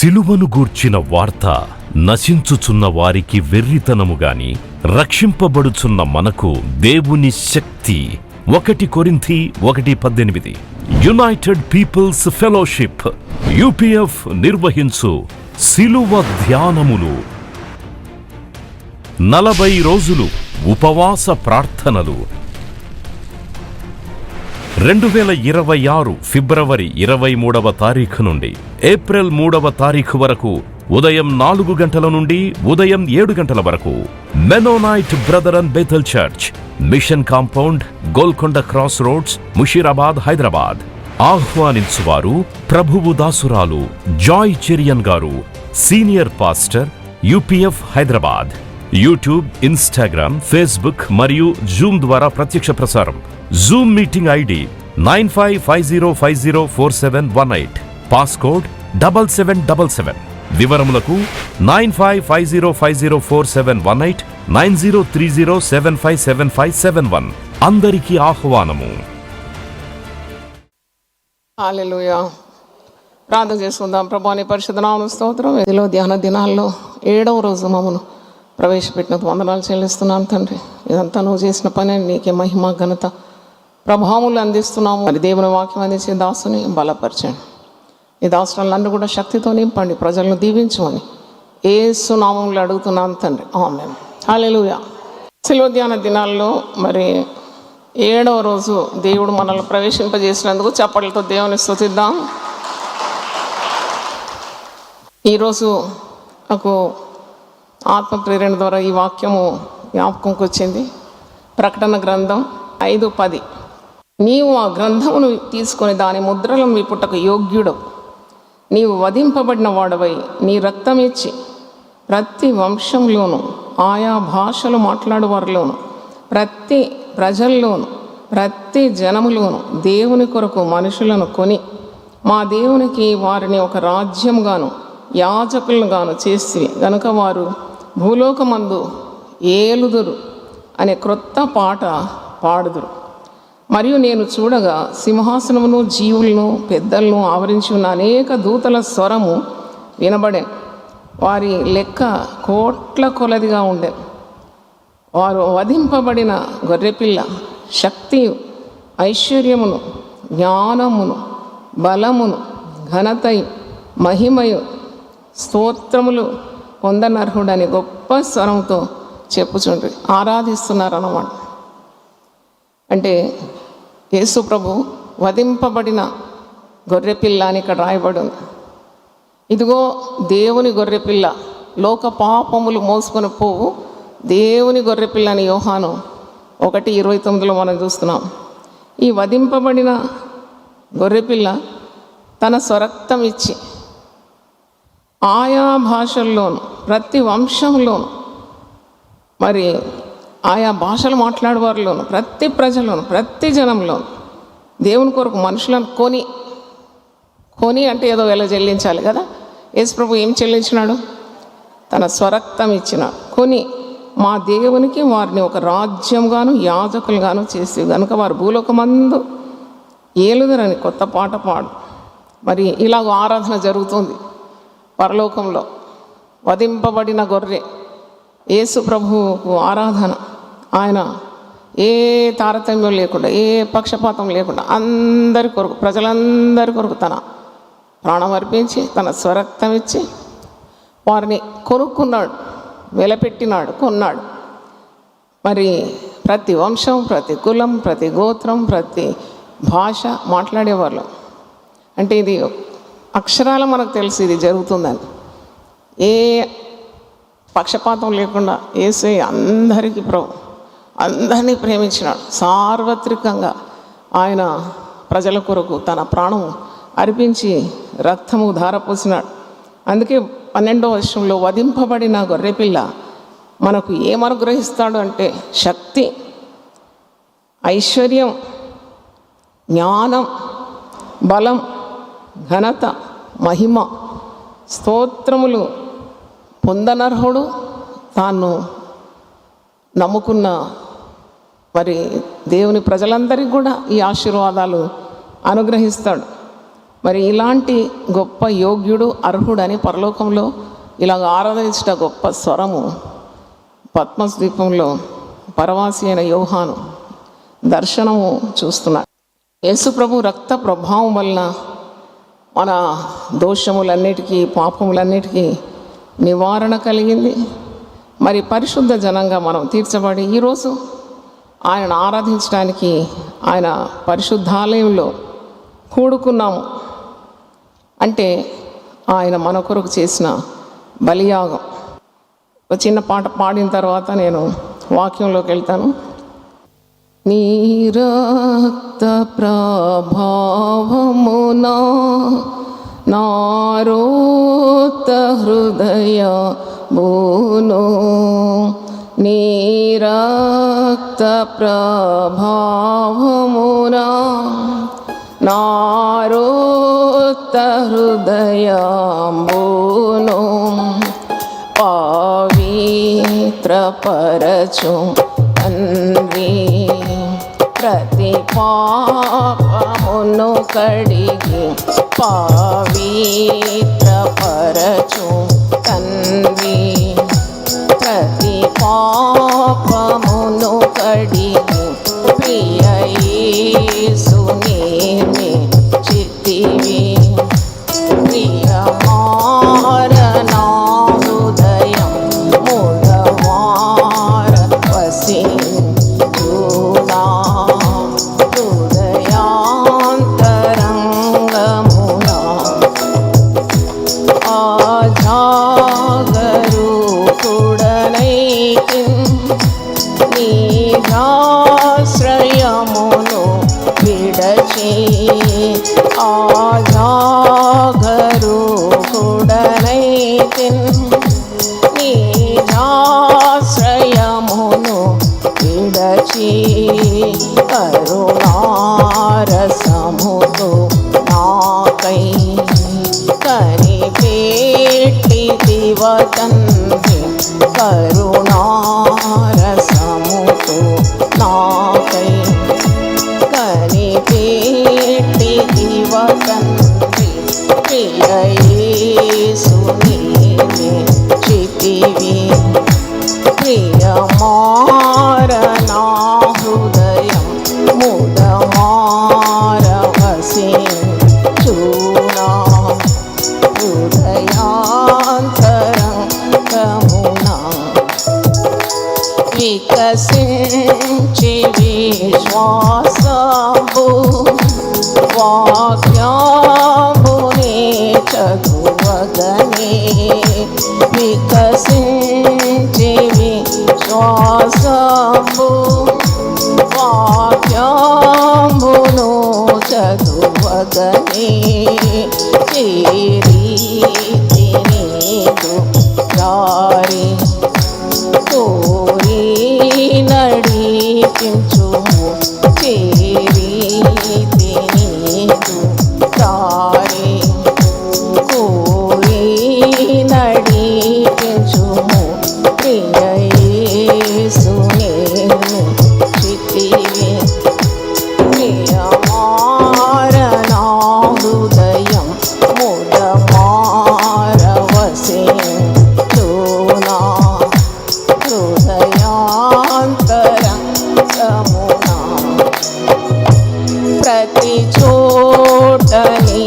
సిలువను గూర్చిన వార్త నశించుచున్న వారికి వెర్రితనము గాని రక్షింపబడుచున్న మనకు దేవుని శక్తి. 1 కొరింథీ 1:18. యునైటెడ్ పీపుల్స్ ఫెలోషిప్ UPF నిర్వహించు సిలువ ధ్యానములు. 40 రోజులు ఉపవాస ప్రార్థనలు. 2026 ఫిబ్రవరి 23వ తారీఖు నుండి ఏప్రిల్ 3వ తారీఖు వరకు ఉదయం 4 గంటల నుండి ఉదయం 7 గంటల వరకు Mennonite brother and Bethel church, mission compound, Golconda cross roads, Musheerabad, Hyderabad. ఆహ్వానించువారు ప్రభువు దాసురాలు జాయ్ చెరియన్ గారు, senior pastor, UPF Hyderabad. YouTube, Instagram, Facebook మరియు జూమ్ ద్వారా ప్రత్యక్ష ప్రసారం. Zoom meeting ID 9550504718, passcode 7777. వివరములకు 9550504718, 9030757571. అందరికీ ఆహ్వానము. హల్లెలూయా. ప్రార్థన చేసుకుందాం. ప్రభువా నీ పరిశుద్ధ నామమునకు స్తోత్రం. ఇదిలో ధ్యాన దినాల్లో 7వ రోజు మమ్మను ప్రవేశపెట్టినందుకు వందనాలు చెల్లిస్తున్నాను తండ్రి. ఇదంతా నువ్వు చేసిన పని, నీకే మహిమ ఘనత ప్రభావములు అందిస్తున్నాము. మరి దేవుని వాక్యం అందించే దాసుని బలపరచండి. ఈ దాసులను కూడా శక్తితో నింపండి, ప్రజలను దీవించమని యేసు నామములో అడుగుతున్నాను తండ్రి. ఆమేన్. హల్లెలూయా. సిలువ ధ్యాన దినాల్లో మరి 7వ రోజు దేవుడు మనల్ని ప్రవేశింపజేసినందుకు చప్పట్లతో దేవుని స్తుతిద్దాం. ఈరోజు నాకు ఆత్మ ప్రేరణ ద్వారా ఈ వాక్యము జ్ఞాపకంకి వచ్చింది. ప్రకటన గ్రంథం 5:10. నీవు ఆ గ్రంథమును తీసుకొని దాని ముద్రలను విప్పుటకు యోగ్యుడు. నీవు వధింపబడిన వాడవై నీ రక్తం ఇచ్చి ప్రతి వంశంలోను, ఆయా భాషలు మాట్లాడువారిలోను, ప్రతి ప్రజల్లోను, ప్రతి జనములోను దేవుని కొరకు మనుషులను కొని మా దేవునికి వారిని ఒక రాజ్యంగాను యాజకులను గాను చేసి గనుక వారు భూలోకమందు ఏలుదురు అనే క్రొత్త పాట పాడుదురు. మరియు నేను చూడగా సింహాసనమును, జీవులను, పెద్దలను ఆవరించి ఉన్న అనేక దూతల స్వరము వినబడెను. వారి లెక్క కోట్ల కొలదిగా ఉండెను. వారు వధింపబడిన గొర్రెపిల్ల శక్తి, ఐశ్వర్యమును, జ్ఞానమును, బలమును, ఘనతయు, మహిమయు, స్తోత్రములు పొందనర్హుడని గొప్ప స్వరంతో చెప్పుచుండ్రి ఆరాధిస్తున్నారు అన్నమాట. అంటే యేసు ప్రభు వధింపబడిన గొర్రెపిల్ల అని ఇక్కడ రాయబడి ఉంది. ఇదిగో దేవుని గొర్రెపిల్ల, లోక పాపములు మోసుకొని పోవు దేవుని గొర్రెపిల్ల అని యోహాను 1:29 మనం చూస్తున్నాం. ఈ వధింపబడిన గొర్రెపిల్ల తన స్వరక్తం ఇచ్చి ఆయా భాషల్లోను, ప్రతి వంశంలోను, మరి ఆయా భాషలు మాట్లాడేవారిలోను, ప్రతి ప్రజల్లోను, ప్రతి జనంలోను దేవుని కొరకు మనుషులను కొని అంటే ఏదో వెల చెల్లించాలి కదా. యేసు ప్రభు ఏం చెల్లించినాడు? తన స్వరక్తం ఇచ్చినాడు. కొని మా దేవునికి వారిని ఒక రాజ్యంగాను యాజకులుగాను చేసి కనుక వారు భూలోకమందు ఏలుదరని కొత్త పాట పాడు. మరి ఇలాగ ఆరాధన జరుగుతుంది పరలోకంలో. వధింపబడిన గొర్రె యేసు ప్రభువుకు ఆరాధన. ఆయన ఏ తారతమ్యం లేకుండా, ఏ పక్షపాతం లేకుండా అందరి కొరకు, ప్రజలందరి కొరకు తన ప్రాణం అర్పించి తన స్వరక్తం ఇచ్చి వారిని కొనుక్కున్నాడు, వెలపెట్టినాడు, కొన్నాడు. మరి ప్రతి వంశం, ప్రతి కులం, ప్రతి గోత్రం, ప్రతి భాష మాట్లాడేవాళ్ళు. అంటే ఇది అక్షరాల మనకు తెలిసి ఇది జరుగుతుందని. ఏ పక్షపాతం లేకుండా యేసే అందరికీ అందరినీ ప్రేమించినాడు. సార్వత్రికంగా ఆయన ప్రజల కొరకు తన ప్రాణం అర్పించి రక్తము ధారపోసినాడు. అందుకే 12వ వచనంలో వధింపబడిన గొర్రెపిల్ల మనకు ఏమనుగ్రహిస్తాడు అంటే శక్తి, ఐశ్వర్యం, జ్ఞానం, బలం, ఘనత, మహిమ, స్తోత్రములు పొందనర్హుడు. తాను నమ్ముకున్న మరి దేవుని ప్రజలందరికీ కూడా ఈ ఆశీర్వాదాలు అనుగ్రహిస్తాడు. మరి ఇలాంటి గొప్ప యోగ్యుడు అర్హుడని పరలోకంలో ఇలాగ ఆరాధించిన గొప్ప స్వరము పద్మస్ ద్వీపంలో పరవాసి అయిన యోహాను దర్శనము చూస్తున్నారు. యేసుప్రభు రక్త ప్రభావం వలన మన దోషములన్నిటికీ పాపములన్నిటికీ నివారణ కలిగింది. మరి పరిశుద్ధ జనంగా మనం తీర్చబడి ఈరోజు ఆయనను ఆరాధించడానికి ఆయన పరిశుద్ధాలయంలో కూడుకున్నాము. అంటే ఆయన మన కొరకు చేసిన బలియాగం. ఒక చిన్న పాట పాడిన తర్వాత నేను వాక్యంలోకి వెళ్తాను. నీ రక్త ప్రభావమునా నారోత హృదయ బోను, నీ రక్త ప్రభావమునా నారోత హృదయంబును పవిత్రపరచు తండ్రి, ప్రతి పాపమును కడిగి పవిత్రపరచు తండ్రి, ప్రతి పాపమును కడిగి ప్రియ యేసుని చిత్తివి, ప్రియమార నా హృదయం మూఢమార వసించునా హృదయాంతరంగమునా ఆజాగరూకుడనైతి నీజాశ్రయమును విడచి, ఆజాగరూకుడనైతి నీజాశ్రయమును విడచి, కరుణారసముతో నాకై కనిపెట్టితివ తండ్రి, కరుణారసముతో నాకై కనిపెట్టితివ తండ్రి, ప్రియ యేసుని చిత్తివి, ప్రియమార నా హృదయం ముదమార వసించునా హృదయాంతరంగమునా వికసించి విశ్వాసంబు వాక్యముని చదువగనే, వికసించి విశ్వాసంబు వాక్యమును చదువగనే, చేరీతి నీదు దారి కోరి నడిపించుము, చేరీతి నీదు దారి కోరి నడిపించుము, ప్రియ యేసుని చిత్తివి, ప్రియమార నా హృదయం ముదమార వసించునా హృదయాంతరంగమునా ప్రతి చోటని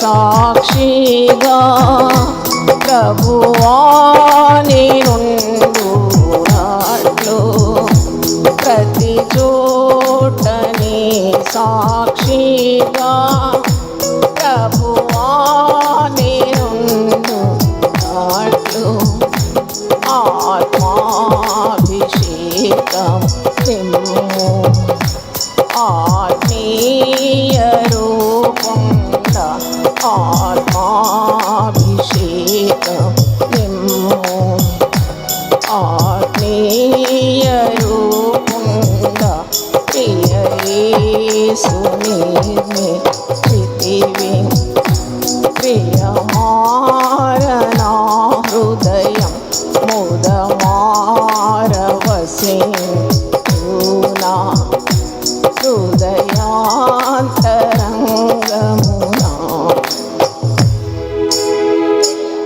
సాక్షిగా ప్రభువాని నుండునట్లు, ప్రతి చోటని సాక్షిగా ప్రభువాని నుండునట్లు, ఆత్మాభిషేకం నిమ్ము, ఆత్మీయ రూపంద ఆత్మాభిషేకం నిమ్ము,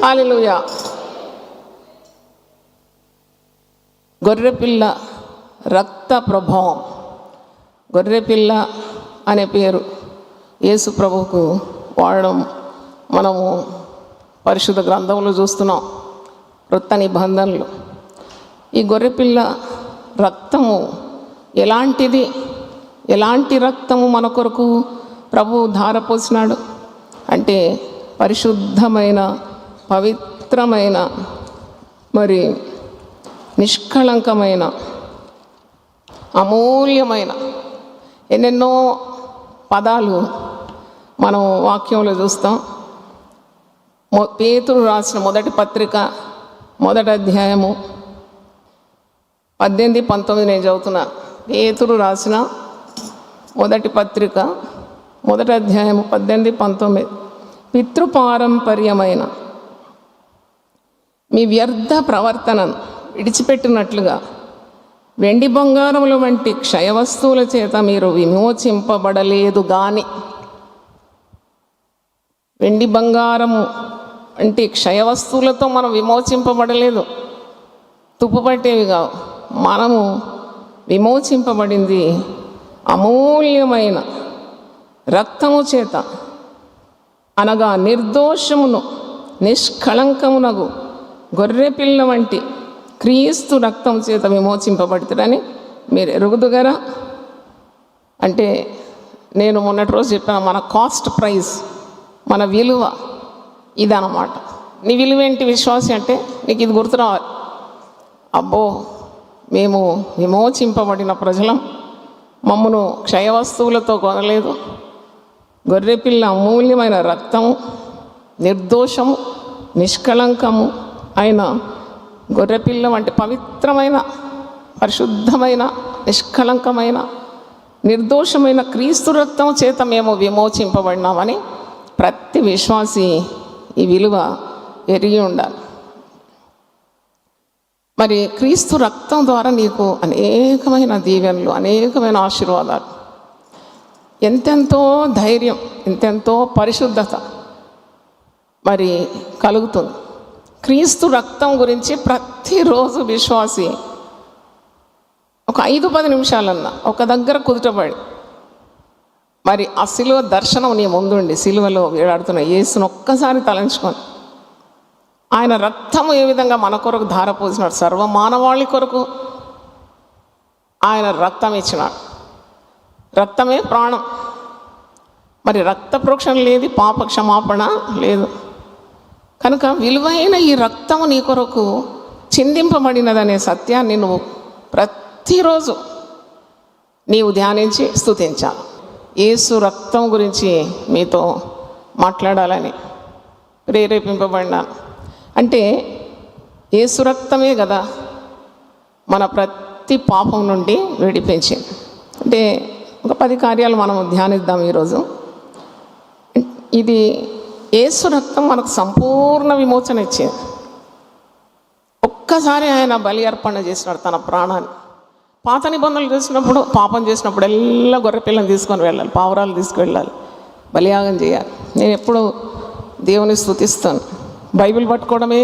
హల్లెలూయా. గొర్రెపిల్ల రక్త ప్రభావం. గొర్రెపిల్ల అనే పేరు యేసు ప్రభువుకు వాడడం మనము పరిశుద్ధ గ్రంథంలో చూస్తున్నాం, క్రొత్త నిబంధనలు. ఈ గొర్రెపిల్ల రక్తము ఎలాంటిది, ఎలాంటి రక్తము మన కొరకు ప్రభువు ధారపోసినాడు అంటే పరిశుద్ధమైన, పవిత్రమైన, మరి నిష్కళంకమైన, అమూల్యమైన ఎన్నెన్నో పదాలు మనం వాక్యంలో చూస్తాం. పేతురు రాసిన మొదటి పత్రిక 1వ అధ్యాయము 18-19 నేను చదువుతున్నా. పేతురు రాసిన మొదటి పత్రిక 1వ అధ్యాయము 18-19. పితృపారంపర్యమైన మీ వ్యర్థ ప్రవర్తనను విడిచిపెట్టినట్లుగా వెండి బంగారముల వంటి క్షయవస్తువుల చేత మీరు విమోచింపబడలేదు గాని. వెండి బంగారము వంటి క్షయవస్తువులతో మనం విమోచింపబడలేదు, తుప్పుపట్టేవి కావు. మనము విమోచింపబడింది అమూల్యమైన రక్తము చేత, అనగా నిర్దోషమును నిష్కళంకమునగు గొర్రెపిల్ల వంటి క్రీస్తు రక్తం చేత విమోచింపబడుతుందని మీరు ఎరుగుదుగరా. అంటే నేను మొన్నటి రోజు చెప్పాను, మన కాస్ట్ ప్రైస్, మన విలువ ఇదన్నమాట. నీ విలువ ఏంటి విశ్వాసి అంటే నీకు ఇది గుర్తు రావాలి. అబ్బో, మేము విమోచింపబడిన ప్రజలం, మమ్మను క్షయవస్తువులతో కొనలేదు. గొర్రెపిల్ల అమూల్యమైన రక్తము, నిర్దోషము, నిష్కళంకము అయిన గొర్రెపిల్ల వంటి పవిత్రమైన, పరిశుద్ధమైన, నిష్కళంకమైన, నిర్దోషమైన క్రీస్తు రక్తం చేత మేము విమోచింపబడినామని ప్రతి విశ్వాసి ఈ విలువ ఎరిగి ఉండాలి. మరి క్రీస్తు రక్తం ద్వారా నీకు అనేకమైన దీవెనలు, అనేకమైన ఆశీర్వాదాలు, ఎంతెంతో ధైర్యం, ఎంతెంతో పరిశుద్ధత మరి కలుగుతుంది. క్రీస్తు రక్తం గురించి ప్రతిరోజు విశ్వాసి ఒక 5-10 నిమిషాలన్నా ఒక దగ్గర కుదుటపడి, మరి ఆ సిలువ దర్శనం నీ ముందుండి సిలువలో వేలాడుతున్న యేసును ఒక్కసారి తలంచుకొని, ఆయన రక్తము ఏ విధంగా మన కొరకు ధారపోసినాడు, సర్వమానవాళి కొరకు ఆయన రక్తం ఇచ్చినాడు. రక్తమే ప్రాణం. మరి రక్త ప్రోక్షణ లేదు, పాప క్షమాపణ లేదు. కనుక విలువైన ఈ రక్తము నీ కొరకు చిందింపబడినదనే సత్యాన్ని నువ్వు ప్రతిరోజు నీవు ధ్యానించి స్తుతించాలి. యేసు రక్తం గురించి మీతో మాట్లాడాలని ప్రేరేపింపబడినాను. అంటే యేసు రక్తమే కదా మన ప్రతి పాపం నుండి విడిపించింది. అంటే ఒక 10 కార్యాలు మనం ధ్యానిద్దాం ఈరోజు. ఇది యేసు రక్తం మనకు సంపూర్ణ విమోచన ఇచ్చింది. ఒక్కసారి ఆయన బలి అర్పణ చేసినాడు తన ప్రాణాన్ని. పాత నిబంధనలు చేసినప్పుడు, పాపం చేసినప్పుడు ఎల్లా గొర్రె పిల్లని తీసుకొని వెళ్ళాలి, పావురాలు తీసుకువెళ్ళాలి, బలియాగం చేయాలి. నేను ఎప్పుడు దేవుని స్తుతిస్తాను. బైబిల్ పట్టుకోవడమే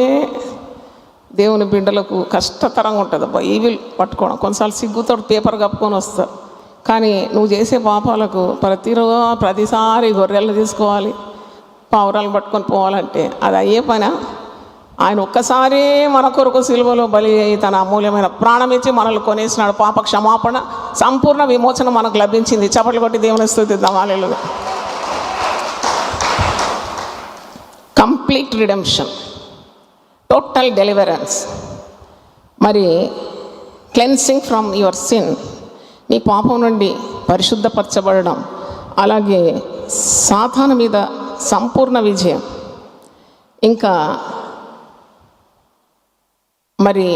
దేవుని బిడ్డలకు కష్టతరంగా ఉంటుంది. బైబిల్ పట్టుకోవడం కొన్నిసార్లు సిగ్గుతో పేపర్ కప్పుకొని వస్తారు. కానీ నువ్వు చేసే పాపాలకు ప్రతిసారి గొర్రెలు తీసుకోవాలి, పావురాలు పట్టుకొని పోవాలంటే అది అయ్యే పని. ఆయన ఒక్కసారి మన కొరకు సిలువలో బలి అయి తన అమూల్యమైన ప్రాణం ఇచ్చి మనల్ని కొనేసినాడు. పాప క్షమాపణ, సంపూర్ణ విమోచన మనకు లభించింది. చప్పట్లు కొట్టి దేవుని స్తుతిద్దాం. హల్లెలూయా. కంప్లీట్ రిడెంప్షన్, టోటల్ డెలివరెన్స్, మరి క్లెన్సింగ్ ఫ్రమ్ యువర్ సిన్, నీ పాపం నుండి పరిశుద్ధపరచబడడం, అలాగే సాతాను మీద సంపూర్ణ విజయం, ఇంకా మరి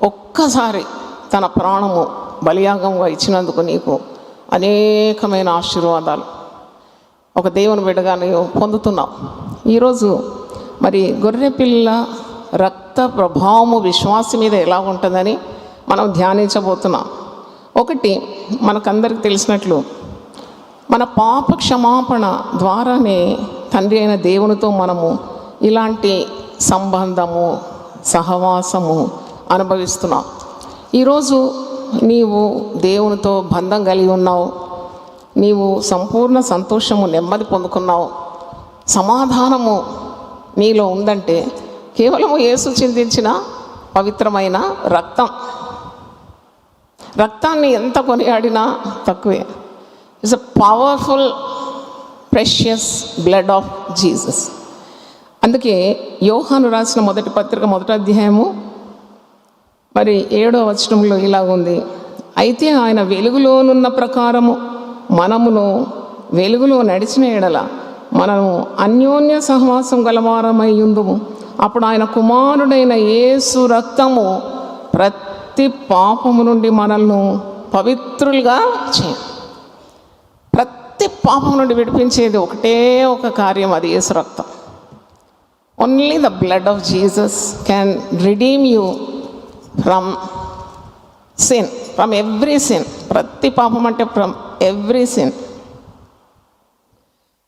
ఒక్కసారి తన ప్రాణము బలియాగంగా ఇచ్చినందుకు నీకు అనేకమైన ఆశీర్వాదాలు ఒక దేవుని బిడ్డగా నీవు పొందుతున్నావు. ఈరోజు మరి గొర్రెపిల్ల రక్త ప్రభావము విశ్వాసం మీద ఎలా ఉంటుందని మనం ధ్యానించబోతున్నాం. ఒకటి, మనకందరికి తెలిసినట్లు మన పాప క్షమాపణ ద్వారానే తండ్రి అయిన దేవునితో మనము ఇలాంటి సంబంధము, సహవాసము అనుభవిస్తున్నావు. ఈరోజు నీవు దేవునితో బంధం కలిగి ఉన్నావు. నీవు సంపూర్ణ సంతోషము, నెమ్మది పొందుకున్నావు. సమాధానము నీలో ఉందంటే కేవలము యేసు చిందించిన పవిత్రమైన రక్తాన్ని ఎంత కొనియాడినా తక్కువే. It's a powerful precious blood of Jesus. అందుకే యోహాను రాసిన మొదటి పత్రిక 1వ అధ్యాయము 7వ వచనంలో ఇలాగుంది: అయితే ఆయన వెలుగులోనున్న ప్రకారము మనమును వెలుగులో నడిచిన ఎడల మనము అన్యోన్య సహవాసం గలవారమై ఉందుము. అప్పుడు ఆయన కుమారుడైన యేసు రక్తము ప్రతి పాపము నుండి మనల్ని పవిత్రులుగా ప్రతి పాపం నుండి విడిపించేది ఒకటే ఒక కార్యం, అది యేసు రక్తం. Only the blood of Jesus can redeem you from sin, from every sin. ప్రతి పాపం అంటే ఫ్రమ్ ఎవ్రీ సిన్.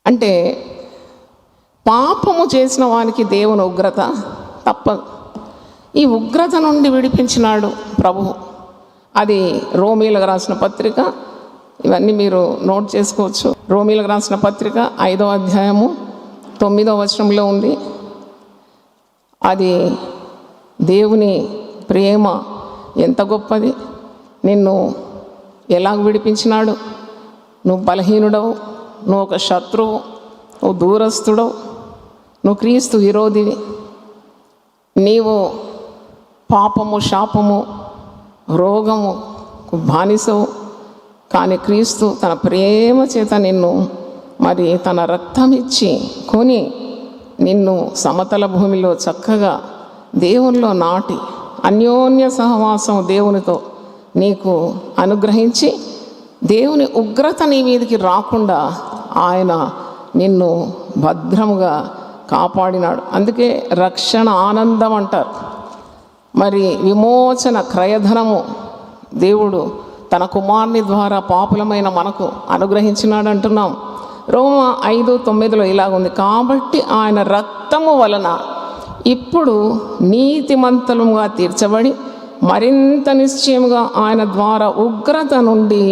అంటే పాపము చేసిన వానికి దేవుని ఉగ్రత తప్పదు. ఈ ఉగ్రత నుండి విడిపించినాడు ప్రభువు. అది రోమీలకు రాసిన పత్రిక, ఇవన్నీ మీరు నోట్ చేసుకోవచ్చు. రోమీలకు రాసిన పత్రిక 5వ అధ్యాయము 9వ వచనంలో ఉంది. అది దేవుని ప్రేమ ఎంత గొప్పది, నిన్ను ఎలాగ విడిపించినాడు. నువ్వు బలహీనుడవు, నువ్వు ఒక శత్రువు, నువ్వు దూరస్తుడవు, నువ్వు క్రీస్తు విరోధివి, నీవు పాపము, శాపము, రోగము బానిసవు. కానీ క్రీస్తు తన ప్రేమ చేత నిన్ను తన రక్తం ఇచ్చి కొని నిన్ను సమతల భూమిలో చక్కగా దేవునిలో నాటి అన్యోన్య సహవాసం దేవునితో నీకు అనుగ్రహించి దేవుని ఉగ్రత నీ మీదకి రాకుండా ఆయన నిన్ను భద్రముగా కాపాడినాడు. అందుకే రక్షణ ఆనందం అంటారు. విమోచన క్రయధనము దేవుడు తన కుమారుని ద్వారా పాపులమైన మనకు అనుగ్రహించినాడు అంటున్నాం. రోమ 5:9 ఇలాగుంది: కాబట్టి ఆయన రక్తము వలన ఇప్పుడు నీతిమంతులుగా తీర్చబడి మరింత నిశ్చయముగా ఆయన ద్వారా ఉగ్రత నుండి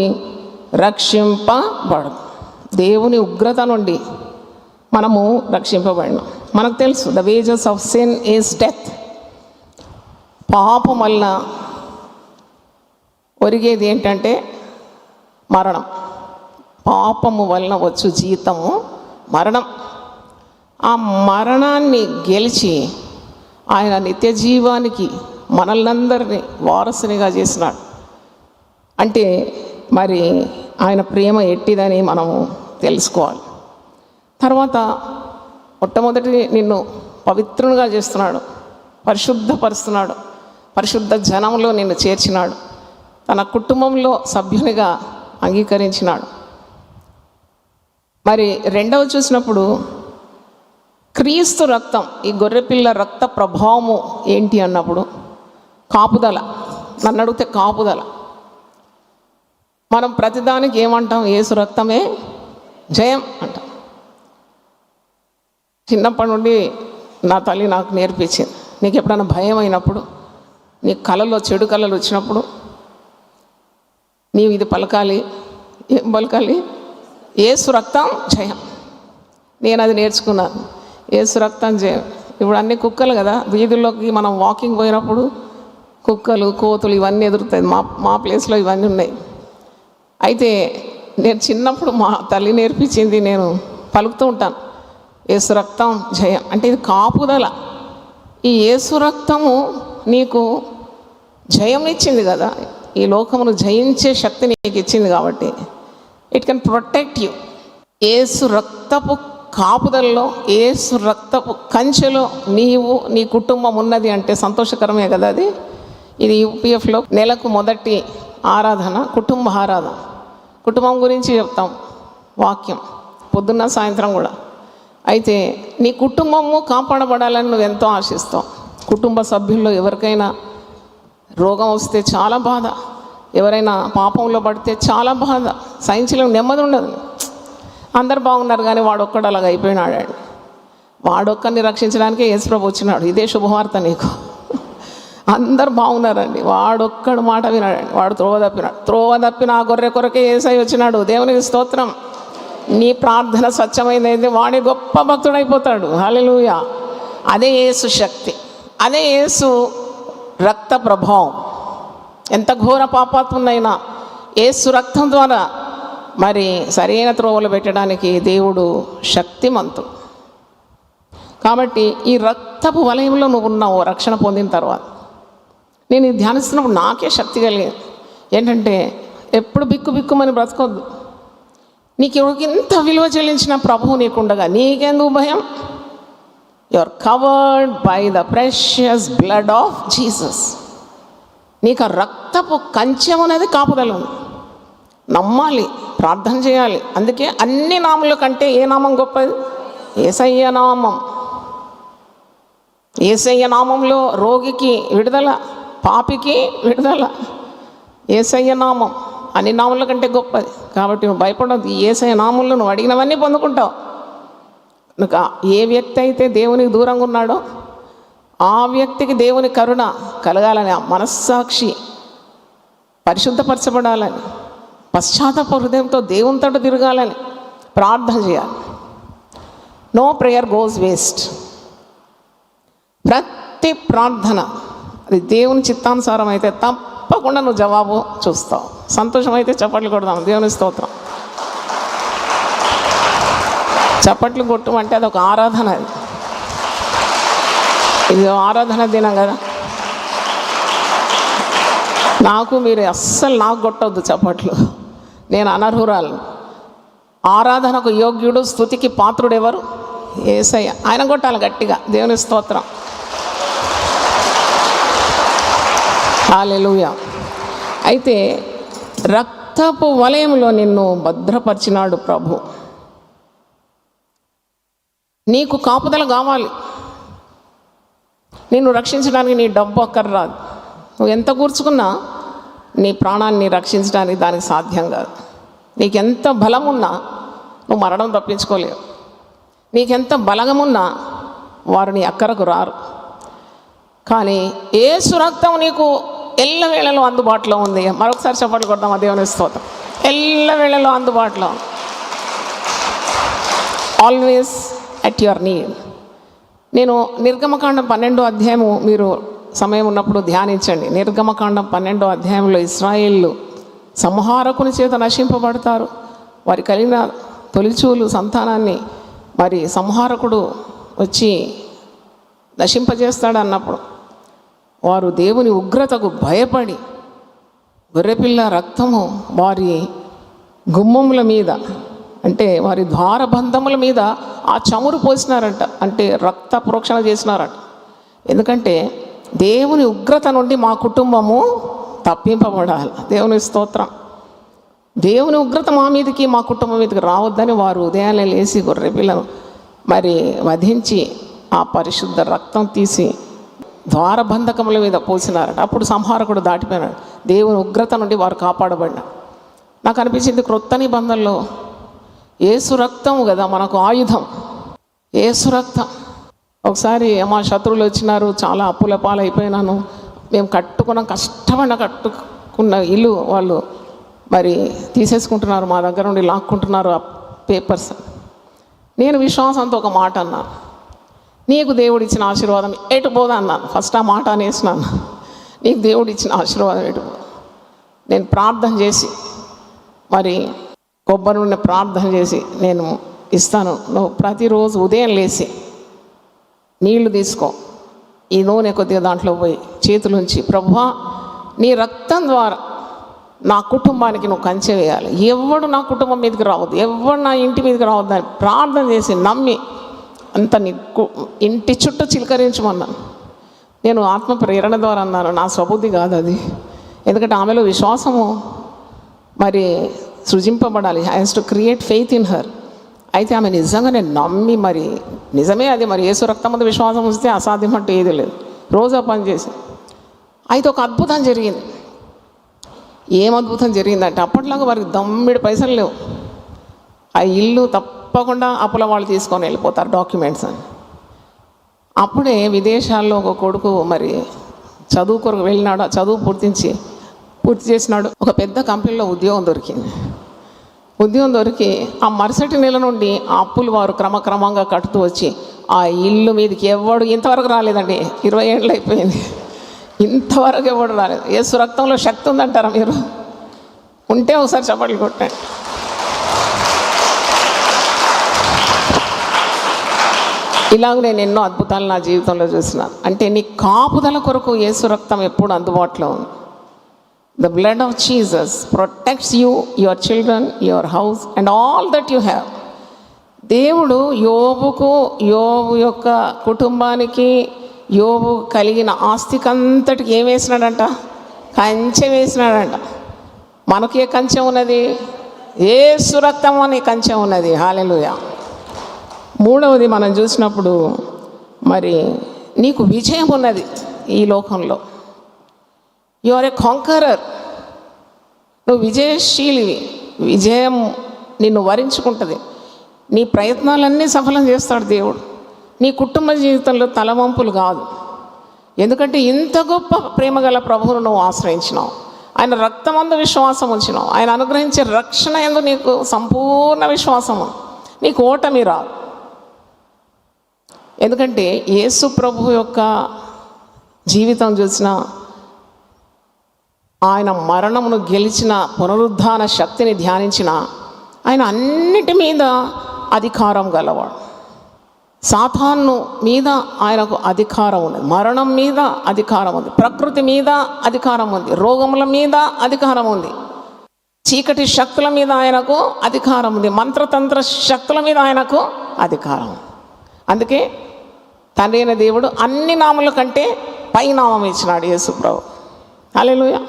రక్షింపబడు. దేవుని ఉగ్రత నుండి మనము రక్షింపబడినాం. మనకు తెలుసు, the wages of sin is death. పాపం వలన ఒరిగేది ఏంటంటే మరణం. పాపము వలన వచ్చు జీతము మరణం. ఆ మరణాన్ని గెలిచి ఆయన నిత్య జీవానికి మనల్నందరినీ వారసునిగా చేసినాడు. అంటే ఆయన ప్రేమ ఎట్టిదని మనము తెలుసుకోవాలి. తర్వాత మొట్టమొదటి నిన్ను పవిత్రునిగా చేస్తున్నాడు, పరిశుద్ధపరుస్తున్నాడు, పరిశుద్ధ జనంలో నిన్ను చేర్చినాడు, తన కుటుంబంలో సభ్యునిగా అంగీకరించినాడు. రెండవ చూసినప్పుడు క్రీస్తు రక్తం, ఈ గొర్రెపిల్ల రక్త ప్రభావము ఏంటి అన్నప్పుడు కాపుదల. నన్ను అడిగితే కాపుదల. మనం ప్రతిదానికి ఏమంటాం? యేసు రక్తమే జయం అంటాం. చిన్నప్పటి నుండి నా తల్లి నాకు నేర్పించింది, నీకు ఎప్పుడైనా భయం అయినప్పుడు, నీ కళలో చెడు కళలు వచ్చినప్పుడు నీవు ఇది పలకాలి. ఏం పలకాలి? యేసు రక్తం జయం. నేను అది నేర్చుకున్నాను, యేసు రక్తం జయం. ఇప్పుడు అన్ని కుక్కలు కదా, వీధుల్లోకి మనం వాకింగ్ పోయినప్పుడు కుక్కలు, కోతులు ఇవన్నీ ఎదురుతాయి. మా ప్లేస్లో ఇవన్నీ ఉన్నాయి. అయితే నేను చిన్నప్పుడు మా తల్లి నేర్పించింది నేను పలుకుతూ ఉంటాను, యేసు రక్తం జయం. అంటే ఇది కాపుదల. ఈ యేసు రక్తము నీకు జయం ఇచ్చింది కదా, ఈ లోకమును జయించే శక్తి నీకు ఇచ్చింది కాబట్టి ఇట్ కెన్ ప్రొటెక్ట్ యూ. యేసు రక్తపు కాపుదలలో, యేసు రక్తపు కంచెలో నీవు, నీ కుటుంబం ఉన్నది అంటే సంతోషకరమే కదా అది. ఇది యూపీఎఫ్లో నెలకు మొదటి ఆరాధన కుటుంబ ఆరాధన. కుటుంబం గురించి చెప్తాం వాక్యం పొద్దున్న సాయంత్రం కూడా. అయితే నీ కుటుంబము కాపాడబడాలని నువ్వు ఎంతో ఆశిస్తావు. కుటుంబ సభ్యుల్లో ఎవరికైనా రోగం వస్తే చాలా బాధ, ఎవరైనా పాపంలో పడితే చాలా బాధ, సహించలేము, నెమ్మది ఉండదు. అందరు బాగున్నారు కానీ వాడు ఒక్కడు అలాగ అయిపోయినాడు. వాడొక్కరిని రక్షించడానికే యేసుప్రభు వచ్చినాడు. ఇదే శుభవార్త నీకు. అందరు బాగున్నారండి, వాడొక్కడు మాట వినాడండి. వాడు త్రోవ తప్పిన ఆ గొర్రె కొరకే యేసయ్య వచ్చినాడు. దేవునికి స్తోత్రం. నీ ప్రార్థన స్వచ్ఛమైందైతే వాడి గొప్ప భక్తుడైపోతాడు. హల్లెలూయా. అదే యేసు శక్తి, అదే యేసు రక్త ప్రభావం. ఎంత ఘోర పాపాత్మునైనా యేసు రక్తం ద్వారా మరి సరైన త్రోవలు పెట్టడానికి దేవుడు శక్తిమంతుడు. కాబట్టి ఈ రక్తపు వలయంలో నువ్వు ఉన్నావు రక్షణ పొందిన తర్వాత. నేను ఇది ధ్యానిస్తున్నప్పుడు నాకే శక్తి కలిగేది ఏంటంటే, ఎప్పుడు బిక్కుమని బ్రతకొద్దు. నీకు ఇంత విలువ చెల్లించిన ప్రభువు నీకుండగా నీకెందుకు భయం? You are covered by the precious blood of Jesus. నీకు ఆ రక్తపు కంచెం అనేది కాపుదల ఉంది. నమ్మాలి, ప్రార్థన చేయాలి. అందుకే అన్ని నామముల కంటే ఏ నామం గొప్పది? యేసయ్య నామం. యేసయ్య నామంలో రోగికి విడుదల, పాపికి విడుదల. యేసయ్య నామం అన్ని నామముల కంటే గొప్పది. కాబట్టి నువ్వు భయపడద్దు. ఈ యేసయ్య నామంలో నువ్వు అడిగినవన్నీ పొందుకుంటావు. కనుక ఏ వ్యక్తి అయితే దేవునికి దూరంగా ఉన్నాడో ఆ వ్యక్తికి దేవుని కరుణ కలగాలని, ఆ మనస్సాక్షి పరిశుద్ధపరచబడాలని, పశ్చాత్తాప హృదయంతో దేవునితో తిరగాలని ప్రార్థన చేయాలి. No prayer goes waste. ప్రతి ప్రార్థన అది దేవుని చిత్తానుసారం అయితే తప్పకుండా నువ్వు జవాబు చూస్తావు. సంతోషమైతే చప్పట్లు కొడదాం. దేవుని స్తోత్రం. చప్పట్లు కొట్టమంటే అదొక ఆరాధన. ఇది ఆరాధన దినం కదా. మీరు అస్సలు నాకు కొట్టవద్దు చప్పట్లు. నేను అనర్హురాలు. ఆరాధనకు యోగ్యుడు, స్తుతికి పాత్రుడు ఎవరు? యేసయ్య. ఆయన కొట్టాలి గట్టిగా. దేవుని స్తోత్రం. హల్లెలూయా. అయితే రక్తపు వలయంలో నిన్ను భద్రపరిచినాడు ప్రభు. నీకు కాపుదల కావాలి. నిన్ను రక్షించడానికి నీ డబ్బు అక్కర్రాదు. నువ్వు ఎంత కూర్చుకున్నా నీ ప్రాణాన్ని రక్షించడానికి దానికి సాధ్యం కాదు. నీకెంత బలమున్నా నువ్వు మరణం తప్పించుకోలేవు. నీకెంత బలమున్నా వారు నీ అక్కరకు రారు. కానీ యేసు రక్తం నీకు ఎల్లవేళలో అందుబాటులో ఉంది. మరొకసారి చప్పట్లు కొడదాం. దేవుని స్తోత్రం. ఎల్లవేళలో అందుబాటులో, ఆల్వేస్ అట్ యువర్ నీడ్. నేను నిర్గమకాండం 12వ అధ్యాయము మీరు సమయం ఉన్నప్పుడు ధ్యానించండి. నిర్గమకాండం 12వ అధ్యాయంలో ఇశ్రాయేలు సంహారకుని చేత నశింపబడతారు. వారి కలిగిన తొలిచూలు సంతానాన్ని మరి సంహారకుడు వచ్చి నశింపజేస్తాడు అన్నప్పుడు వారు దేవుని ఉగ్రతకు భయపడి గొర్రెపిల్ల రక్తము వారి గుమ్మముల మీద, అంటే వారి ద్వారబంధముల మీద ఆ చమురు పోసినారంట. అంటే రక్త ప్రోక్షణ చేసినారట. ఎందుకంటే దేవుని ఉగ్రత నుండి మా కుటుంబము తప్పింపబడాలి. దేవుని స్తోత్రం. దేవుని ఉగ్రత మా మీదకి, మా కుటుంబం మీదకి రావద్దని వారు ఉదయాన్నే లేచి గొర్రెపిల్లను మరి వధించి ఆ పరిశుద్ధ రక్తం తీసి ద్వారబంధకముల మీద పోసినారట. అప్పుడు సంహారకుడు దాటిపోయినాడు. దేవుని ఉగ్రత నుండి వారు కాపాడబడినారు. నాకు అనిపించింది క్రొత్త నిబంధనలో యేసు రక్తం కదా మనకు ఆయుధం. యేసు రక్తం. ఒకసారి మా శత్రువులు వచ్చినారు, చాలా అప్పుల పాలైపోయినాను. మేము కట్టుకున్న ఇల్లు వాళ్ళు మరి తీసేసుకుంటున్నారు, మా దగ్గర నుండి లాక్కుంటున్నారు ఆ పేపర్స్. నేను విశ్వాసంతో ఒక మాట అన్నాను, నీకు దేవుడు ఇచ్చిన ఆశీర్వాదం ఎటు పోదా అన్నాను. ఫస్ట్ ఆ మాట అనేసినాను, నీకు దేవుడు ఇచ్చిన ఆశీర్వాదం ఎటు పోదా. నేను ప్రార్థన చేసి మరి కొబ్బరి నుండి ప్రార్థన చేసి నేను ఇస్తాను, నువ్వు ప్రతిరోజు ఉదయం లేచి నీళ్లు తీసుకో, ఈ నూనె కొద్దిగా దాంట్లో పోయి చేతులుంచి, ప్రభువా నీ రక్తం ద్వారా నా కుటుంబానికి నువ్వు కంచె వేయాలి, ఎవడు నా కుటుంబం మీదకి రావద్దు, ఎవడు నా ఇంటి మీదకి రావద్దు అని ప్రార్థన చేసి నమ్మి అంత నీ ఇంటి చుట్టూ చిలకరించమన్నాను. నేను ఆత్మ ప్రేరణ ద్వారా అన్నాను, నా స్వబుద్ధి కాదు అది. ఎందుకంటే ఆమెలో విశ్వాసము మరి సృజింపబడాలి. I has to create faith in her. అయితే ఆమె నిజంగానే నమ్మి మరి నిజమే అది మరి యేసు రక్తం మీద విశ్వాసం వస్తే అసాధ్యం అంటే ఏది లేదు. రోజా పని చేసి అయితే ఒక అద్భుతం జరిగింది. ఏం అద్భుతం జరిగిందంటే అప్పట్లాగా వారికి దమ్మిడి పైసలు లేవు. ఆ ఇల్లు తప్పకుండా అప్పుల వాళ్ళు తీసుకొని వెళ్ళిపోతారు డాక్యుమెంట్స్ అని. అప్పుడే విదేశాల్లో ఒక కొడుకు మరి చదువు కొరకు వెళ్ళినాడు. ఆ చదువు పూర్తి చేసినాడు. ఒక పెద్ద కంపెనీలో ఉద్యోగం దొరికి ఆ మరుసటి నెల నుండి ఆ అప్పులు వారు క్రమక్రమంగా కట్టుతూ వచ్చి ఆ ఇల్లు మీదకి ఎవడు ఇంతవరకు రాలేదండి. 20 ఏళ్ళు అయిపోయింది, ఇంతవరకు ఎవడు రాలేదు. యేసు రక్తంలో శక్తి ఉందంటారా మీరు? ఉంటే ఒకసారి చప్పట్లు కొట్టండి. ఇలాగ నేను ఎన్నో అద్భుతాలు నా జీవితంలో చూసినాను. అంటే నీ కాపుదల కొరకు యేసు రక్తం ఎప్పుడు అందుబాటులో ఉంది. The blood of Jesus protects you, your children, your house and all that you have. దేవుడు యోబు యొక్క కుటుంబానికి, యోబు కలిగిన ఆస్తికంతటికి ఏం వేసినాడంట? కంచె వేసినాడంట. మనకి ఏ కంచె ఉన్నది? యేసు రక్తం అనే కంచె ఉన్నది. హల్లెలూయా. మూడవది మనం చూసినప్పుడు మరి నీకు విజయం ఉన్నది ఈ లోకంలో. You are a conqueror. నువ్వు విజయశీలివి. విజయం నిన్ను వరించుకుంటుంది. నీ ప్రయత్నాలన్నీ సఫలం చేస్తాడు దేవుడు. నీ కుటుంబ జీవితంలో తలవంపులు కాదు. ఎందుకంటే ఇంత గొప్ప ప్రేమగల ప్రభువును నువ్వు ఆశ్రయించినావు. ఆయన రక్తమందు విశ్వాసం ఉంచినావు. ఆయన అనుగ్రహించే రక్షణ యందు నీకు సంపూర్ణ విశ్వాసము. నీకు ఓటమి రాదు. ఎందుకంటే యేసు ప్రభు యొక్క జీవితం చూసిన, ఆయన మరణమును గెలిచిన పునరుద్ధాన శక్తిని ధ్యానించిన, ఆయన అన్నిటి మీద అధికారం గలవాడు. సాతాను మీద ఆయనకు అధికారం ఉంది, మరణం మీద అధికారం ఉంది, ప్రకృతి మీద అధికారం ఉంది, రోగముల మీద అధికారం ఉంది, చీకటి శక్తుల మీద ఆయనకు అధికారం ఉంది, మంత్రతంత్ర శక్తుల మీద ఆయనకు అధికారం. అందుకే తండ్రి అయిన దేవుడు అన్ని నామముల కంటే పై నామం ఇచ్చినాడు యేసు ప్రభు. హల్లెలూయా.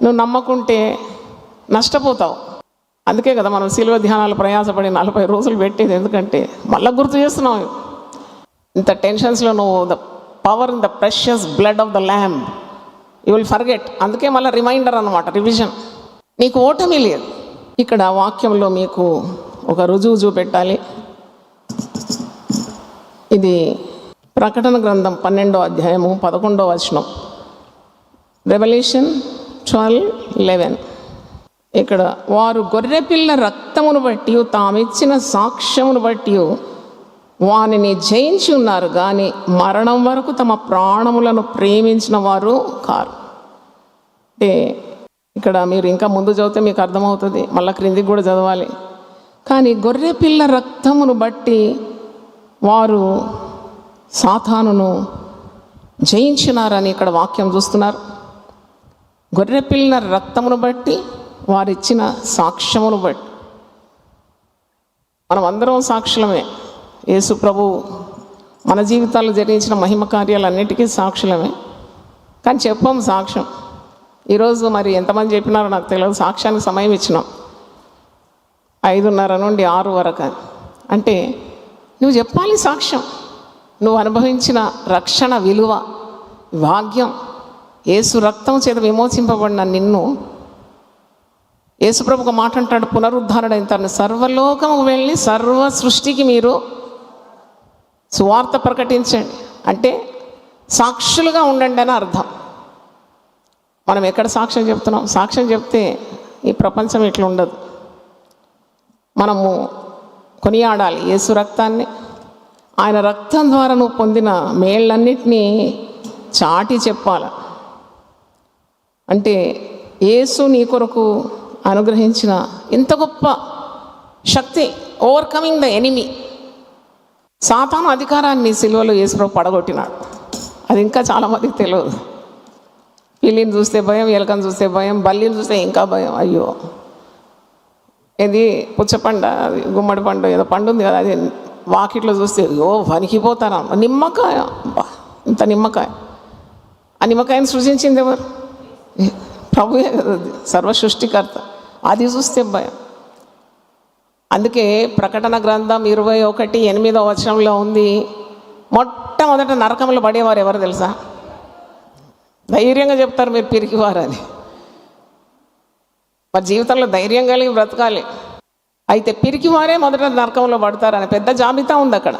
నువ్వు నమ్మకుంటే నష్టపోతావు. అందుకే కదా మనం శిలువ ధ్యానాలు ప్రయాసపడి 40 రోజులు పెట్టేది. ఎందుకంటే మళ్ళీ గుర్తు చేస్తున్నావు. ఇంత టెన్షన్స్లో నువ్వు the power in the precious blood of the lamb you will forget. అందుకే మళ్ళీ రిమైండర్ అన్నమాట, రివిజన్. నీకు ఓటమి లేదు. ఇక్కడ వాక్యంలో మీకు ఒక రుజువు చూపెట్టాలి. ఇది ప్రకటన గ్రంథం 12వ అధ్యాయము 11వ వచనం. రెవల్యూషన్ 12:11. ఇక్కడ వారు గొర్రెపిల్ల రక్తమును బట్టి తామిచ్చిన సాక్ష్యమును బట్టి వానిని జయించి ఉన్నారు, కానీ మరణం వరకు తమ ప్రాణములను ప్రేమించిన వారు కారు. అంటే ఇక్కడ మీరు ఇంకా ముందు చదివితే మీకు అర్థమవుతుంది, మళ్ళీ క్రిందికి కూడా చదవాలి. కానీ గొర్రెపిల్ల రక్తమును బట్టి వారు సాతానును జయించినారని ఇక్కడ వాక్యం చూస్తున్నారు. గొర్రెపిల్ల రక్తమును బట్టి, వారిచ్చిన సాక్ష్యమును బట్టి. మనం అందరం సాక్షులమే. యేసు ప్రభు మన జీవితాల్లో జరిగించిన మహిమ కార్యాలన్నిటికీ సాక్షులమే. కానీ చెప్పాం సాక్ష్యం. ఈరోజు మరి ఎంతమంది చెప్పినారో నాకు తెలియదు. సాక్ష్యానికి సమయం ఇచ్చినాం 5:30 నుండి 6 వరకు. అంటే నువ్వు చెప్పాలి సాక్ష్యం. నువ్వు అనుభవించిన రక్షణ విలువ, భాగ్యం, యేసు రక్తం చేత విమోచింపబడిన నిన్ను, యేసుప్రభు ఒక మాట అంటాడు, పునరుద్ధారుడైన తను సర్వలోకము వెళ్ళి సర్వ సృష్టికి మీరు సువార్త ప్రకటించండి. అంటే సాక్షులుగా ఉండండి అని అర్థం. మనం ఎక్కడ సాక్ష్యం చెప్తున్నాం? సాక్ష్యం చెప్తే ఈ ప్రపంచం ఇట్లా ఉండదు. మనము కొనియాడాలి యేసు రక్తాన్ని. ఆయన రక్తం ద్వారా నువ్వు పొందిన మేళ్ళన్నిటినీ చాటి చెప్పాలి. అంటే యేసు నీ కొరకు అనుగ్రహించిన ఇంత గొప్ప శక్తి, ఓవర్కమింగ్ ద ఎనిమీ. సాతాను అధికారాన్ని సిలువలో యేసుప్రభు పడగొట్టినాడు. అది ఇంకా చాలామందికి తెలియదు. పిల్లిని చూస్తే భయం, ఎలకను చూస్తే భయం, బల్లిని చూస్తే ఇంకా భయం. అయ్యో, ఇది పుచ్చపండ, గుమ్మడి పండు, ఏదో పండు ఉంది కదా, అది వాకిట్లో చూస్తే అయ్యో వణికిపోతారా. నిమ్మకాయ, ఇంత నిమ్మకాయ. ఆ నిమ్మకాయను సృజించింది ఎవరు? ప్రభువే కదా, సర్వ సృష్టికర్త. అది చూస్తే భయం. అందుకే ప్రకటన గ్రంథం 21:8వ వచనంలో ఉంది, మొట్టమొదట నరకంలో పడేవారు ఎవరు తెలుసా? ధైర్యంగా చెప్తారు మీరు పిరికివారని. మరి జీవితంలో ధైర్యం కలిగి బ్రతకాలి. అయితే పిరికివారే మొదట నరకంలో పడతారని పెద్ద జాబితా ఉంది అక్కడ.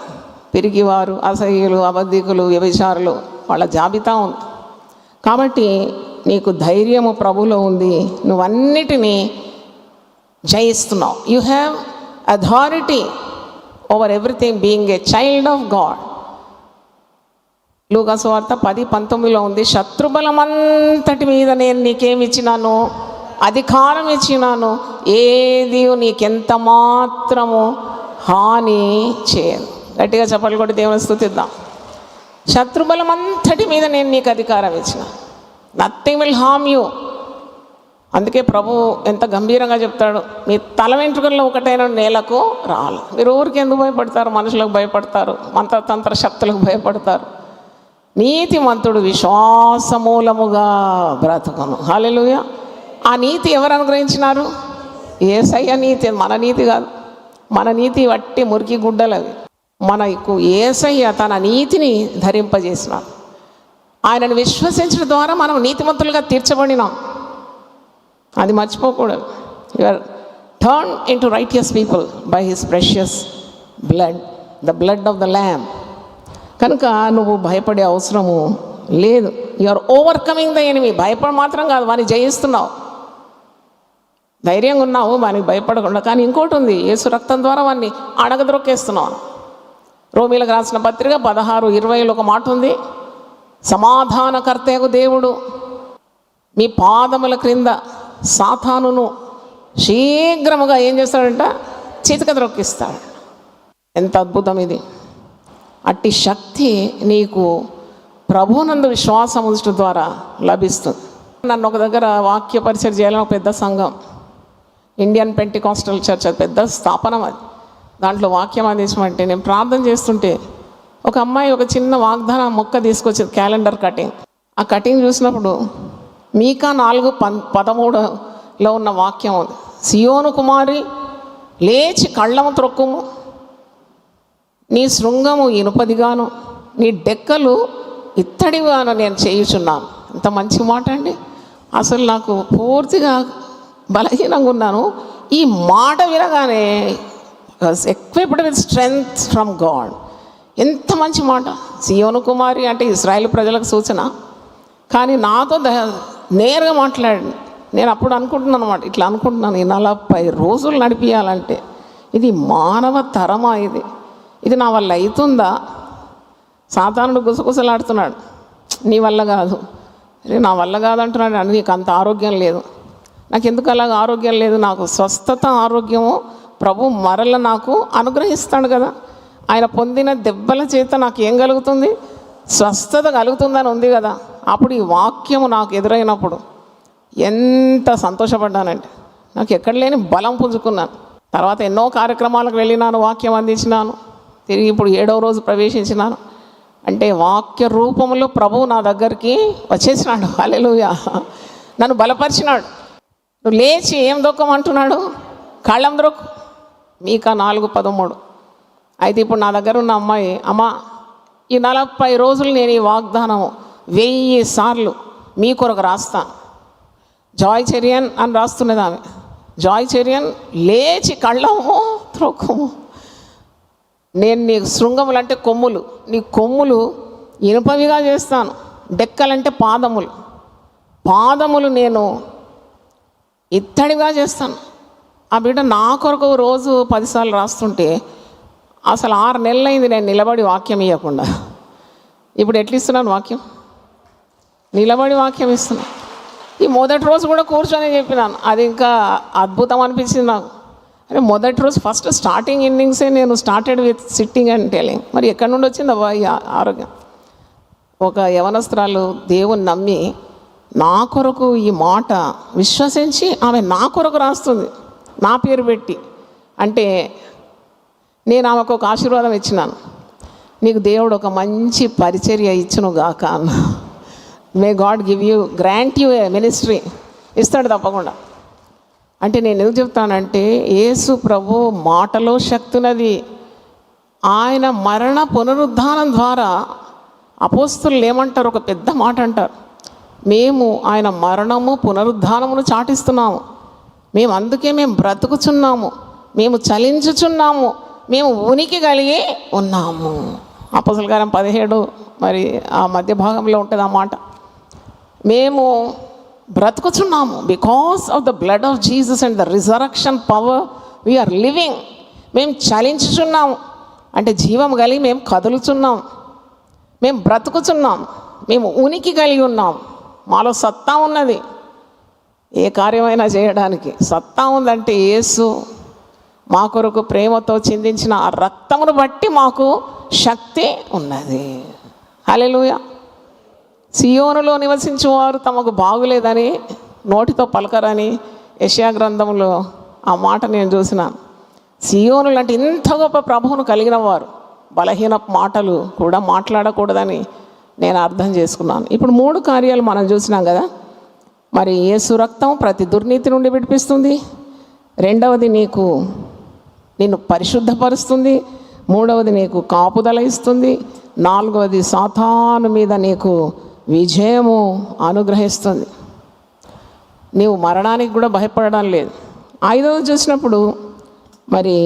పిరికివారు, అసహ్యులు, అబద్ధికులు, వ్యభిచారులు వాళ్ళ జాబితా ఉంది. కాబట్టి నీకు ధైర్యము ప్రభులో ఉంది, నువ్వన్నిటినీ జయిస్తున్నావు. You have authority over everything being a child of God. లూకా సువార్త 10:19 ఉంది, శత్రుబలమంతటి మీద నేను నీకేమిచ్చినాను? అధికారం ఇచ్చినాను, ఏది నీకెంత మాత్రము హాని చేయదు. గట్టిగా చప్పట్లు కొట్టి దేవుని స్తుతిద్దాం. శత్రుబలమంతటి మీద నేను నీకు అధికారం ఇచ్చిన, నథింగ్ విల్ హార్మ్ యూ. అందుకే ప్రభు ఎంత గంభీరంగా చెప్తాడు, మీ తల వెంట్రుకల్లో ఒకటైన నేలకు రాలు. మీరు ఊరికి ఎందుకు భయపడతారు? మనుషులకు భయపడతారు, మంత్రతంత్ర శక్తులకు భయపడతారు. నీతిమంతుడు విశ్వాసమూలముగా బ్రతుకును. హల్లెలూయా. ఆ నీతి ఎవరు అనుగ్రహించినారు? యేసయ్య నీతి, మన నీతి కాదు. మన నీతి వట్టి మురికి గుడ్డలవి. మనకు యేసయ్య తన నీతిని ధరింపజేసినాడు. ఆయనను విశ్వసించడం ద్వారా మనం నీతిమంతులుగా తీర్చబడినాం. అది మర్చిపోకూడదు. You are turn into righteous people by his precious blood, the blood of the lamb. కనుక నువ్వు భయపడే అవసరము లేదు. You are overcoming the enemy. భయపడ మాత్రం కాదు, వాడిని జయిస్తున్నావు. ధైర్యంగా ఉన్నావు వానికి భయపడకుండా. కానీ ఇంకోటి ఉంది, యేసు రక్తం ద్వారా వాడిని అడగద్రొక్కేస్తున్నావు. రోమీలకు రాసిన పత్రిక 16:20 ఒక మాట ఉంది, సమాధానకర్తయగు దేవుడు మీ పాదముల క్రింద సాతానును శీఘ్రముగా ఏం చేస్తాడంట? చితక ద్రొక్కిస్తాడు. ఎంత అద్భుతం ఇది! అట్టి శక్తి నీకు ప్రభునందు విశ్వాసం ఉంచడం ద్వారా లభిస్తుంది. నన్ను ఒక దగ్గర వాక్య పరిచయం చేయాలని ఒక పెద్ద సంఘం, ఇండియన్ పెంటికాస్టల్ చర్చ్, అది పెద్ద స్థాపనం. అది దాంట్లో వాక్యం అందించమంటే నేను ప్రార్థన చేస్తుంటే ఒక అమ్మాయి ఒక చిన్న వాగ్దాన మొక్క తీసుకొచ్చింది, క్యాలెండర్ కటింగ్. ఆ కటింగ్ చూసినప్పుడు మీకా 4:13 ఉన్న వాక్యం ఉంది, సియోను కుమారి లేచి కళ్ళము త్రొక్కుము, నీ శృంగము ఇనుపదిగాను నీ డెక్కలు ఇత్తడిగాను నేను చేయుచున్నాను. ఎంత మంచి మాట అండి! అసలు నాకు పూర్తిగా బలహీనంగా ఉన్నాను. ఈ మాట వినగానే equipped with strength from God. ఎంత మంచి మాట! సియోను కుమారి అంటే ఇశ్రాయేలు ప్రజలకు సూచన, కానీ నాతో నేరుగా మాట్లాడి. నేను అప్పుడు అనుకుంటున్నాను అన్నమాట, ఇట్లా అనుకుంటున్నాను, ఈ 40 రోజులు నడిపించాలంటే ఇది మానవ తరమా? ఇది నా వల్ల అవుతుందా? సాతానుడు గుసగుసలాడుతున్నాడు, నీ వల్ల కాదు, నా వల్ల కాదంటున్నాడు. అని నీకు అంత ఆరోగ్యం లేదు. నాకు ఎందుకు అలాగ ఆరోగ్యం లేదు? నాకు స్వస్థత, ఆరోగ్యము ప్రభు మరల నాకు అనుగ్రహిస్తాడు కదా. ఆయన పొందిన దెబ్బల చేత నాకు ఏం కలుగుతుంది? స్వస్థత కలుగుతుందని ఉంది కదా. అప్పుడు ఈ వాక్యము నాకు ఎదురైనప్పుడు ఎంత సంతోషపడ్డానంటే, నాకు ఎక్కడ లేని బలం పుంజుకున్నాను. తర్వాత ఎన్నో కార్యక్రమాలకు వెళ్ళినాను, వాక్యం అందించినాను. తిరిగి ఇప్పుడు 7వ రోజు ప్రవేశించినాను. అంటే వాక్య రూపంలో ప్రభువు నా దగ్గరికి వచ్చేసినాడు. హల్లెలూయా! నన్ను బలపరిచినాడు. నువ్వు లేచి ఏం దొక్కమంటున్నాడు? కళ్ళం దొక్కు. మీకా 4:13. అయితే ఇప్పుడు నా దగ్గర ఉన్న అమ్మాయి, అమ్మా ఈ 40 రోజులు నేను ఈ వాగ్దానము 1000 సార్లు మీ కొరకు రాస్తాను. జాయ్ చెరియన్ అని రాస్తున్నది ఆమె. జాయ్ చెరియన్ లేచి కళ్ళము త్రొక్కుము. నేను నీ శృంగములు అంటే కొమ్ములు, నీ కొమ్ములు ఇనుపవిగా చేస్తాను. డెక్కలంటే పాదములు నేను ఇత్తడిగా చేస్తాను. ఆ బిడ్డ నా కొరకు రోజు 10 సార్లు రాస్తుంటే అసలు 6 నెలలైంది నేను నిలబడి వాక్యం ఇవ్వకుండా. ఇప్పుడు ఎట్లా ఇస్తున్నాను వాక్యం? నిలబడి వాక్యం ఇస్తున్నాను. ఈ మొదటి రోజు కూడా కూర్చొని చెప్పినాను. అది ఇంకా అద్భుతం అనిపించింది నాకు. అంటే మొదటి రోజు ఫస్ట్ స్టార్టింగ్ ఇన్నింగ్సే నేను started with sitting and telling. మరి ఎక్కడి నుండి వచ్చింది అవ్వ ఈ ఆరోగ్యం? ఒక యవనస్త్రాలు దేవుని నమ్మి నా కొరకు ఈ మాట విశ్వసించి ఆమె నా కొరకు రాస్తుంది, నా పేరు పెట్టి. అంటే నేను ఆమెకు ఒక ఆశీర్వాదం ఇచ్చినాను, నీకు దేవుడు ఒక మంచి పరిచర్య ఇచ్చును గాక అన్న. May God grant you A ministry. ఇస్తాడు తప్పకుండా. అంటే నేను ఎందుకు చెప్తానంటే, యేసు ప్రభు మాటలో శక్తి ఉన్నది. ఆయన మరణ పునరుద్ధానం ద్వారా అపోస్తులు ఏమంటారు? ఒక పెద్ద మాట అంటారు, మేము ఆయన మరణము పునరుద్ధానమును చాటిస్తున్నాము, అందుకే మేము బ్రతుకుచున్నాము, మేము చలించుచున్నాము, మేము ఉనికి కలిగి ఉన్నాము. అపోస్తలుల కార్యం 17 మరి ఆ మధ్య భాగంలో ఉంటుంది ఆ మాట. మేము బ్రతుకుచున్నాము because of the blood of Jesus and the resurrection power we are living. మేము చలించుచున్నాము అంటే జీవం కలిగి మేము కదులుచున్నాం, మేము బ్రతుకుచున్నాం, మేము ఉనికి కలిగి ఉన్నాం. మాలో సత్తా ఉన్నది, ఏ కార్యమైనా చేయడానికి సత్తా ఉందంటే యేసు మా కొరకు ప్రేమతో చిందించిన ఆ రక్తమును బట్టి మాకు శక్తి ఉన్నది. హల్లెలూయా. సియోనులో నివసించేవారు తమకు బాగులేదని నోటితో పలకరని యెషయా గ్రంథంలో ఆ మాట నేను చూసినాను. సియోనులు అంటే ఇంత గొప్ప ప్రభువును కలిగిన వారు బలహీన మాటలు కూడా మాట్లాడకూడదని నేను అర్థం చేసుకున్నాను. ఇప్పుడు 3 కార్యాలు మనం చూసినాం కదా. మరి యేసు రక్తం ప్రతి దుర్నీతి నుండి విడిపిస్తుంది, రెండవది నిన్ను పరిశుద్ధపరుస్తుంది, మూడవది నీకు కాపుదల ఇస్తుంది, నాలుగవది సాతాను మీద నీకు విజయము అనుగ్రహిస్తుంది. నీవు మరణానికి కూడా భయపడడం లేదు. 5వది చూసినప్పుడు మరి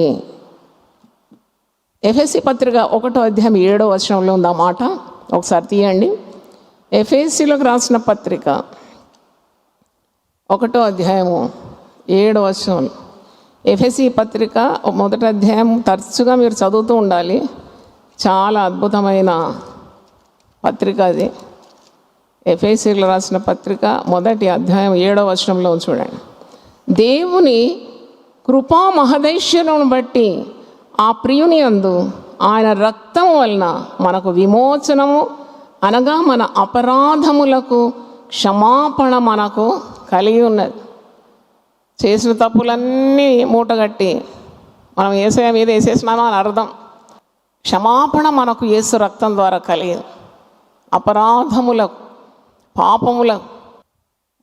ఎఫెసీ పత్రిక 1వ అధ్యాయం 7వ వచనంలో ఉంది ఆ మాట. ఒకసారి తీయండి. ఎఫెసీలోకి రాసిన పత్రిక 1వ అధ్యాయము 7వ వచనం. ఎఫెసీ పత్రిక 1వ అధ్యాయం తరచుగా మీరు చదువుతూ ఉండాలి. చాలా అద్భుతమైన పత్రిక అది. ఎఫెసీలో రాసిన పత్రిక 1వ అధ్యాయం 7వ వచనంలో చూడండి. దేవుని కృపా మహదైశ్వర్యమును బట్టి ఆ ప్రియుని యందు ఆయన రక్తం వలన మనకు విమోచనము అనగా మన అపరాధములకు క్షమాపణ మనకు కలిగి ఉన్నది. చేసిన తప్పులన్నీ మూటగట్టి మనం యేసయ్య మీద వేసేసినామా అని అర్థం. క్షమాపణ మనకు యేసు రక్తం ద్వారా కలిగింది. అపరాధములకు పాపములకు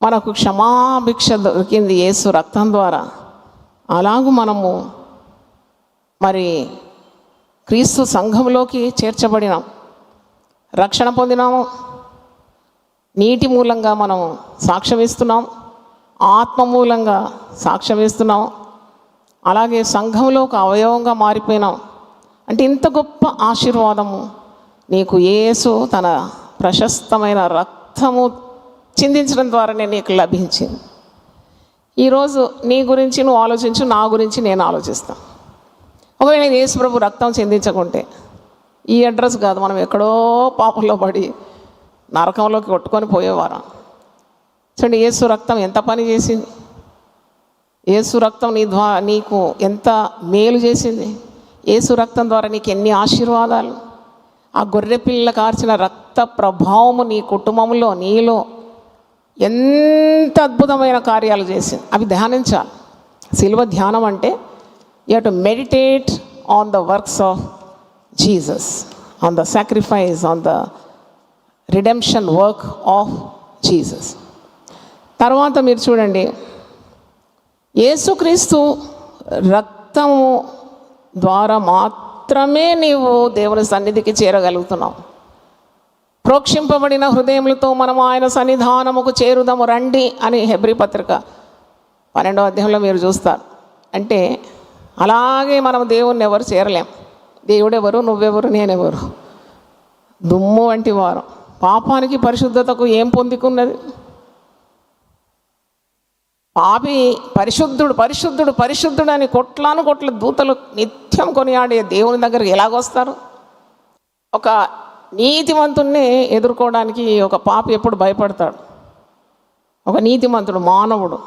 మనకు క్షమాభిక్ష దొరికింది యేసు రక్తం ద్వారా. అలాగూ మనము మరి క్రీస్తు సంఘంలోకి చేర్చబడినాం, రక్షణ పొందినాము, నీటి మూలంగా మనం సాక్ష్యం ఇస్తున్నాం, ఆత్మ మూలంగా సాక్ష్యం ఇస్తున్నాం, అలాగే సంఘంలో ఒక అవయవంగా మారిపోయినాం. అంటే ఇంత గొప్ప ఆశీర్వాదము నీకు యేసు తన ప్రశస్తమైన రక్తము చిందించడం ద్వారానే నీకు లభించింది. ఈరోజు నీ గురించి నువ్వు ఆలోచించు, నా గురించి నేను ఆలోచిస్తాను. ఒకవేళ యేసు ప్రభు రక్తం చిందించకుంటే ఈ అడ్రస్ కాదు, మనం ఎక్కడో పాపంలో పడి నరకంలోకి కొట్టుకొని పోయేవారం. చూడండి, యేసు రక్తం ఎంత పని చేసింది, యేసు రక్తం నీకు ఎంత మేలు చేసింది, యేసు రక్తం ద్వారా నీకు ఎన్ని ఆశీర్వాదాలు. ఆ గొర్రె పిల్ల కార్చిన రక్త ప్రభావము నీ కుటుంబంలో నీలో ఎంత అద్భుతమైన కార్యాలు చేసింది. అవి ధ్యానించాలి. శిలువ ధ్యానం అంటే you have to meditate on the works of Jesus, on the sacrifice, on the redemption work of Jesus. తర్వాత మీరు చూడండి, యేసుక్రీస్తు రక్తము ద్వారా మాత్రమే నీవు దేవుని సన్నిధికి చేరగలుగుతున్నావు. ప్రోక్షింపబడిన హృదయములతో మనము ఆయన సన్నిధానముకు చేరుదాము రండి అని హెబ్రీ పత్రిక 12వ అధ్యాయంలో మీరు చూస్తారు. అంటే అలాగే మనం దేవుణ్ణి ఎవరు చేరలేం. దేవుడెవరు, నువ్వెవరు, నేనెవరు? దుమ్ము వంటి వారు. పాపానికి పరిశుద్ధతకు ఏం పొందుకున్నది? పాపి పరిశుద్ధుడు పరిశుద్ధుడు పరిశుద్ధుడు అని కొట్ల దూతలు నిత్యం కొనియాడే దేవుని దగ్గరికి ఎలాగొస్తారు? ఒక నీతిమంతుణ్ణి ఎదుర్కోవడానికి ఒక పాపి ఎప్పుడు భయపడతాడు? ఒక నీతిమంతుడు మానవుడు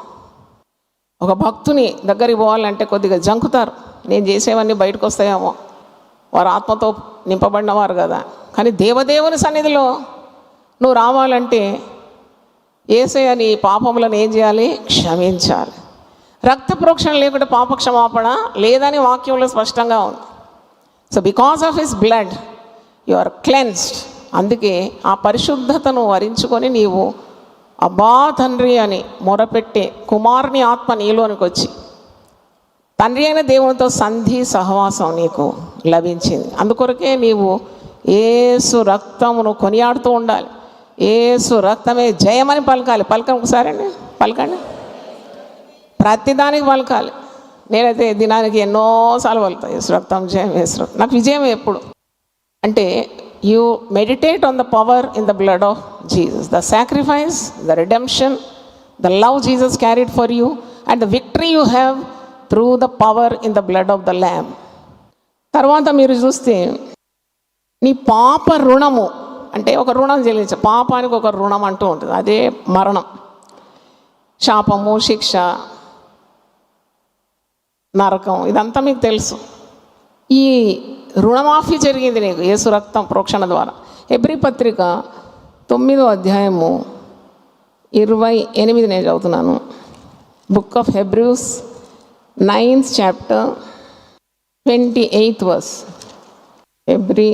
ఒక భక్తుని దగ్గరికి పోవాలంటే కొద్దిగా జంకుతారు. నేను చేసేవన్నీ బయటకు వస్తాయేమో, వారు ఆత్మతో నింపబడిన వారు కదా. కానీ దేవదేవుని సన్నిధిలో నువ్వు రావాలంటే యేసయ్య నీ పాపములను ఏం చేయాలి? క్షమించాలి. రక్త ప్రోక్షణ లేకుంటే పాప క్షమాపణ లేదని వాక్యంలో స్పష్టంగా ఉంది. So because of his blood you are cleansed. అందుకే ఆ పరిశుద్ధతను వరించుకొని నీవు అబ్బా తండ్రి అని మొరపెట్టే కుమారుని ఆత్మ నీలోనికి వచ్చి తండ్రి అయిన దేవునితో సంధి సహవాసం నీకు లభించింది. అందుకొరకే నీవు యేసు రక్తమును కొనియాడుతూ ఉండాలి. యేసు రక్తమే జయమని పలకాలి. పలకండి ఒకసారి అండి, పలకండి. ప్రతిదానికి పలకాలి. నేనైతే దినానికి ఎన్నోసార్లు పలుకుతాను యేసు రక్తం జయం, యేసు రక్తం. నాకు విజయం ఎప్పుడు అంటే you meditate on the power in the blood of Jesus, the sacrifice, the redemption, the love Jesus carried for you and the victory you have through the power in the blood of the lamb. తర్వాత మీరు చూస్తే నీ పాప రుణము, అంటే ఒక రుణం చెల్లించ, పాపానికి ఒక రుణం అంటూ ఉంటుంది, అదే మరణం, శాపము, శిక్ష, నరకం, ఇదంతా మీకు తెలుసు. ఈ రుణమాఫీ జరిగింది నీకు యేసు రక్తం ప్రోక్షణ ద్వారా. హెబ్రీ పత్రిక 9వ అధ్యాయము 28 నేను చదువుతున్నాను. Book of Hebrews 9th chapter 28th verse. Hebrew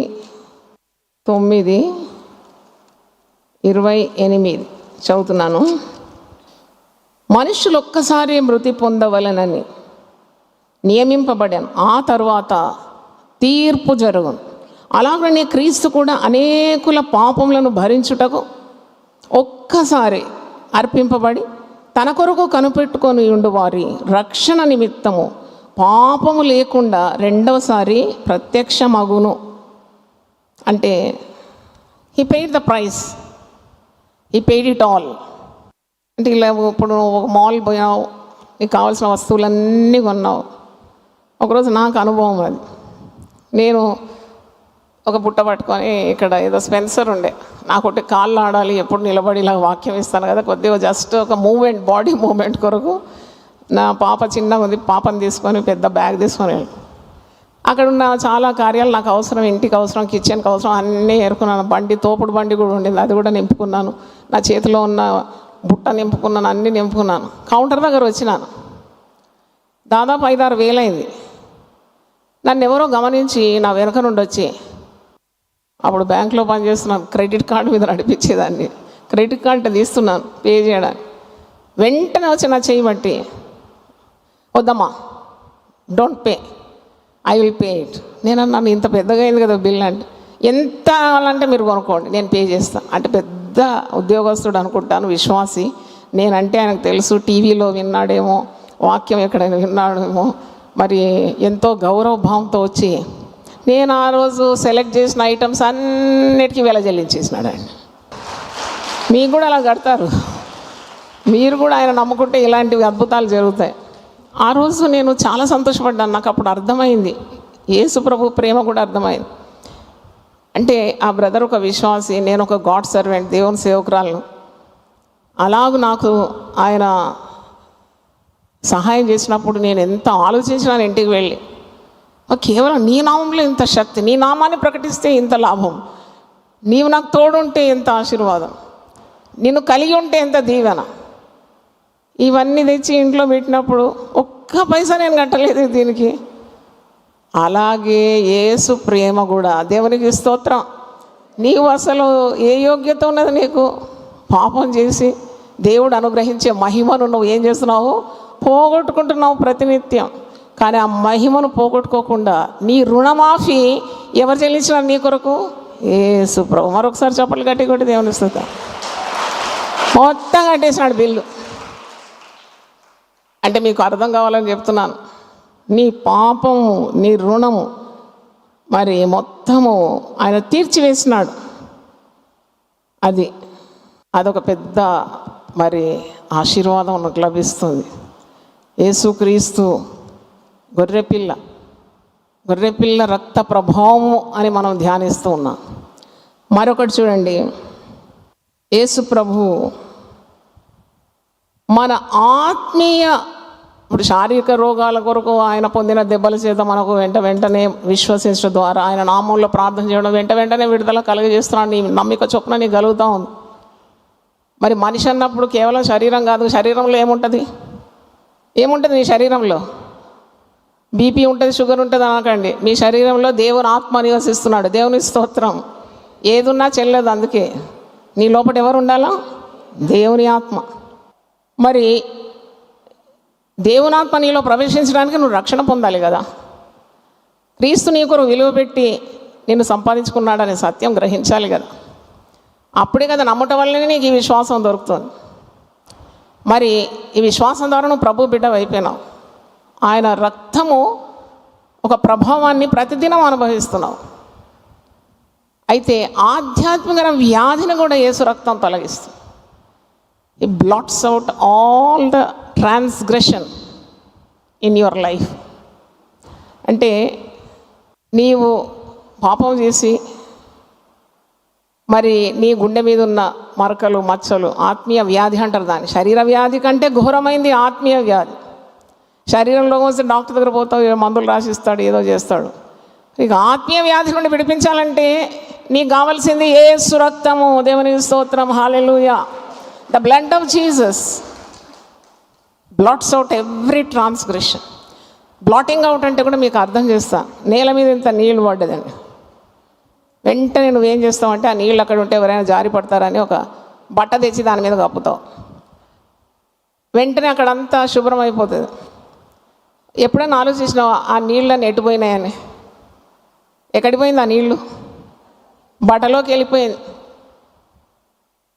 9:28 చదువుతున్నాను. మనుషులు ఒక్కసారి మృతి పొందవలెనని నియమింపబడాను, ఆ తరువాత తీర్పు జరుగును. అలాగనే క్రీస్తు కూడా అనేకుల పాపములను భరించుటకు ఒక్కసారి అర్పింపబడి తన కొరకు కనిపెట్టుకొని ఉండు వారి రక్షణ నిమిత్తము పాపము లేకుండా రెండవసారి ప్రత్యక్షమగును. అంటే he paid the price, he paid it all. అంటే ఇలా ఇప్పుడు ఒక మాల్ పోయావు, నీకు కావాల్సిన వస్తువులన్నీ కొన్నావు. ఒకరోజు నాకు అనుభవం అది. నేను ఒక బుట్ట పట్టుకొని ఇక్కడ ఏదో స్పెన్సర్ ఉండే, నాకు ఒకటి కాళ్ళు ఆడాలి, ఎప్పుడు నిలబడి ఇలా వాక్యం ఇస్తాను కదా, కొద్దిగా జస్ట్ ఒక మూమెంట్, బాడీ మూమెంట్ కొరకు నా పాప చిన్నగా ఉంది, పాపను తీసుకొని పెద్ద బ్యాగ్ తీసుకొని వెళ్ళి అక్కడ ఉన్న చాలా కార్యాలు నాకు అవసరం, ఇంటికి అవసరం, కిచెన్కి అవసరం, అన్నీ ఏరుకున్నాను. బండి, తోపుడు బండి కూడా ఉండింది, అది కూడా నింపుకున్నాను. నా చేతిలో ఉన్న బుట్ట నింపుకున్నాను, అన్నీ నింపుకున్నాను. కౌంటర్ దగ్గర వచ్చినాను, దాదాపు 5-6 వేలు అయింది. నన్ను ఎవరో గమనించి నా వెనక నుండి వచ్చి, అప్పుడు బ్యాంక్లో పనిచేస్తున్నాను, క్రెడిట్ కార్డు మీద నడిపించేదాన్ని, క్రెడిట్ కార్డు తీస్తున్నాను పే చేయడానికి. వెంటనే వచ్చి నా చేయి బట్టి, వద్దమ్మా, don't pay, I will pay it. నేను అన్నాను, ఇంత పెద్దగా అయింది కదా బిల్ అంటే, ఎంత కావాలంటే మీరు కొనుక్కోండి, నేను పే చేస్తాను. అంటే పెద్ద ఉద్యోగస్తుడు అనుకుంటాను, విశ్వాసి. నేనంటే ఆయనకు తెలుసు, టీవీలో విన్నాడేమో, వాక్యం ఎక్కడైనా విన్నాడేమో, మరి ఎంతో గౌరవభావంతో వచ్చి నేను ఆ రోజు సెలెక్ట్ చేసిన ఐటమ్స్ అన్నిటికీ వేల చెల్లించేసినాడు ఆయన. మీకు కూడా అలా కడతారు, మీరు కూడా ఆయన నమ్ముకుంటే ఇలాంటివి అద్భుతాలు జరుగుతాయి. ఆ రోజు నేను చాలా సంతోషపడ్డాను. నాకు అప్పుడు అర్థమైంది, యేసు ప్రభు ప్రేమ కూడా అర్థమైంది. అంటే ఆ బ్రదర్ ఒక విశ్వాసి, నేను ఒక గాడ్ సర్వెంట్, దేవుని సేవకురాలను. అలాగూ నాకు ఆయన సహాయం చేసినప్పుడు నేను ఎంత ఆలోచించినాను ఇంటికి వెళ్ళి, కేవలం నీ నామంలో ఇంత శక్తి, నీ నామాన్ని ప్రకటిస్తే ఇంత లాభం, నీవు నాకు తోడుంటే ఎంత ఆశీర్వాదం, నిన్ను కలిగి ఉంటే ఎంత దీవెన. ఇవన్నీ తెచ్చి ఇంట్లో పెట్టినప్పుడు ఒక్క పైసా నేను కట్టలేదు దీనికి. అలాగే యేసు ప్రేమ కూడా, దేవునికి స్తోత్రం. నీవు అసలు ఏ యోగ్యత ఉన్నది నీకు? పాపం చేసి దేవుడు అనుగ్రహించే మహిమను నువ్వు ఏం చేస్తున్నావు? పోగొట్టుకుంటున్నావు ప్రతినిత్యం. కానీ ఆ మహిమను పోగొట్టుకోకుండా నీ రుణమాఫీ ఎవరు చెల్లించినారు నీ కొరకు? యేసు ప్రభు. మరొకసారి చప్పట్లు గట్టి కొట్టి దేవుని స్తుతి. మొత్తం కట్టేసినాడు బిల్లు. అంటే మీకు అర్థం కావాలని చెప్తున్నాను, నీ పాపము, నీ రుణము మరి మొత్తము ఆయన తీర్చివేసినాడు. అదొక పెద్ద మరి ఆశీర్వాదం నాకు లభిస్తుంది. యేసుక్రీస్తు గొర్రెపిల్ల రక్త ప్రభావము అని మనం ధ్యానిస్తూ ఉన్నాం. మరొకటి చూడండి, యేసు ప్రభు మన ఆత్మీయ, ఇప్పుడు శారీరక రోగాల కొరకు ఆయన పొందిన దెబ్బల చేత మనకు వెంటనే విశ్వసించడం ద్వారా, ఆయన నామంలో ప్రార్థన చేయడం వెంటనే విడుదల కలుగజేస్తున్నాడు. నీ నమ్మిక చొప్పున నీకు కలుగుతూ ఉంది. మరి మనిషి అన్నప్పుడు కేవలం శరీరం కాదు, శరీరంలో ఏముంటుంది నీ శరీరంలో? బీపీ ఉంటుంది, షుగర్ ఉంటుంది అనకండి. మీ శరీరంలో దేవుని ఆత్మ నివసిస్తున్నాడు. దేవుని స్తోత్రం. ఏదున్నా చెల్లదు. అందుకే నీ లోపల ఎవరు ఉండాలో? దేవుని ఆత్మ. మరి దేవుని ఆత్మ నీలో ప్రవేశించడానికి నువ్వు రక్షణ పొందాలి కదా. క్రీస్తు నీ కొరకు విలువ పెట్టి నిన్ను సంపాదించుకున్నాడనే సత్యం గ్రహించాలి కదా. అప్పుడే కదా నమ్మటం వల్లనే నీకు ఈ విశ్వాసం దొరుకుతుంది. మరి ఈ విశ్వాసం ద్వారా నువ్వు ప్రభు బిడ్డ అయిపోయినావు. ఆయన రక్తము ఒక ప్రభావాన్ని ప్రతిదినం అనుభవిస్తున్నావు. అయితే ఆధ్యాత్మిక వ్యాధిని కూడా యేసు రక్తం తొలగిస్తుంది. It blots out all the transgression in your life. అంటే నీవు పాపం చేసి మరి నీ గుండె మీద ఉన్న మరకలు మచ్చలు ఆత్మీయ వ్యాధి అంటారు దాన్ని. శరీర వ్యాధి కంటే ఘోరమైంది ఆత్మీయ వ్యాధి. శరీరంలో వస్తే డాక్టర్ దగ్గర పోతావు, మందులు రాసిస్తాడు, ఏదో చేస్తాడు. ఇక ఆత్మీయ వ్యాధి నుండి విడిపించాలంటే నీకు కావాల్సింది యేసు రక్తము. దేవునికి స్తోత్రం, hallelujah. The blood of Jesus blots out every transgression. Blotting out అంటే కూడా మీకు అర్థం చేస్తా. నేల మీద ఇంత నీళ్లు పడ్డదండి, వెంటనే నువ్వేం చేస్తావు అంటే ఆ నీళ్ళు అక్కడ ఉంటే ఎవరైనా జారి పడతారని ఒక బట్ట తెచ్చి దాని మీద కప్పుతావు. వెంటనే అక్కడంతా శుభ్రం అయిపోతుంది. ఎప్పుడైనా ఆలోచించినావు ఆ నీళ్ళని ఎటుపోయినాయని? ఎక్కడికి పోయింది ఆ నీళ్ళు? బట్టలోకి వెళ్ళిపోయింది.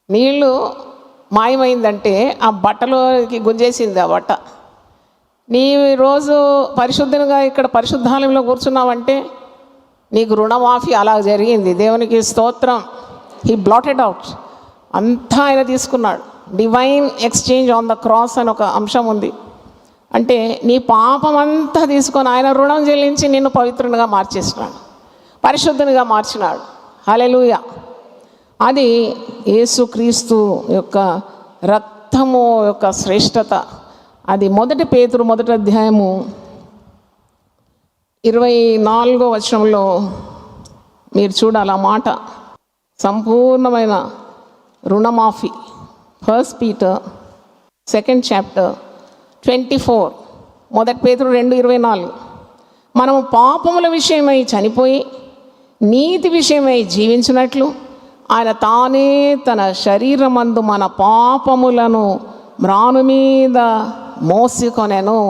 నీళ్ళు మాయమైందంటే ఆ బట్టలోకి గుంజేసింది ఆ బట్ట. నీ రోజు పరిశుద్ధంగా ఇక్కడ పరిశుద్ధాలయంలో కూర్చున్నావంటే నీకు రుణమాఫీ అలా జరిగింది. దేవునికి స్తోత్రం. He బ్లాటెడ్ out. అంతా ఆయన తీసుకున్నాడు. Divine exchange on the cross అని ఒక అంశం ఉంది. అంటే నీ పాపం అంతా తీసుకొని ఆయన రుణం చెల్లించి నిన్ను పవిత్రునిగా మార్చేసినాడు, పరిశుద్ధునిగా మార్చినాడు. హల్లెలూయా. అది యేసుక్రీస్తు యొక్క రక్తము యొక్క శ్రేష్టత. అది 1 పేతురు 1వ అధ్యాయము 24వ వచనంలో మీరు చూడాలి ఆ మాట. సంపూర్ణమైన రుణమాఫీ. 1 Peter 2nd chapter 24. 1 పేతురు 2:24. మనము పాపముల విషయమై చనిపోయి నీతి విషయమై జీవించినట్లు ఆయన తానే తన శరీరమందు మన పాపములను మ్రాను మీద మోసుకొనెను.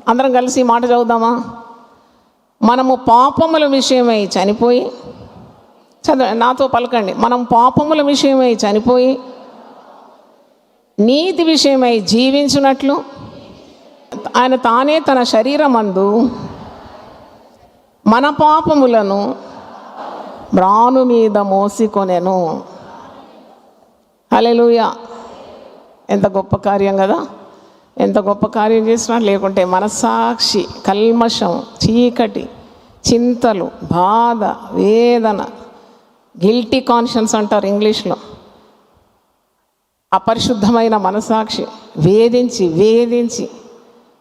అందరం కలిసి ఈ మాట చదువుదామా? మనము పాపముల విషయమై చనిపోయి, చదవండి నాతో పలకండి. మనం పాపముల విషయమై చనిపోయి నీతి విషయమై జీవించినట్లు ఆయన తానే తన శరీరమందు మన పాపములను మ్రాను మీద మోసికొనెను. హల్లెలూయా. ఎంత గొప్ప కార్యం కదా! ఎంత గొప్ప కార్యం చేసినా. లేకుంటే మనస్సాక్షి, కల్మషం, చీకటి, చింతలు, బాధ, వేదన, గిల్టీ కాన్షియన్స్ అంటారు ఇంగ్లీష్లో. అపరిశుద్ధమైన మనస్సాక్షి వేధించి వేధించి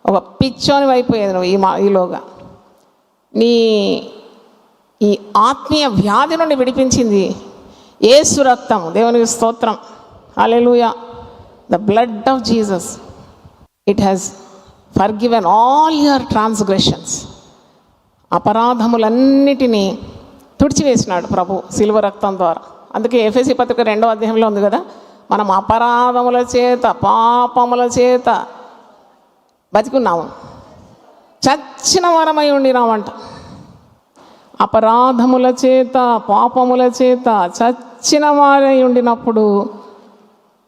ఒక పిచ్చోని అయిపోయేది నువ్వు ఈలోగా. నీ ఈ ఆత్మీయ వ్యాధి నుండి విడిపించింది యేసు రక్తం. దేవునికి స్తోత్రం, hallelujah. The blood of Jesus, it has forgiven all your transgressions. అపరాధములన్నిటినీ తుడిచివేసినాడు ప్రభు శిలువ రక్తం ద్వారా. అందుకే ఎఫెసీ పత్రిక 2వ అధ్యాయంలో ఉంది కదా, మనం అపరాధముల చేత పాపముల చేత బతికున్నాము, చచ్చిన వారమై ఉండినామంట. అపరాధముల చేత పాపముల చేత చచ్చిన వారై ఉండినప్పుడు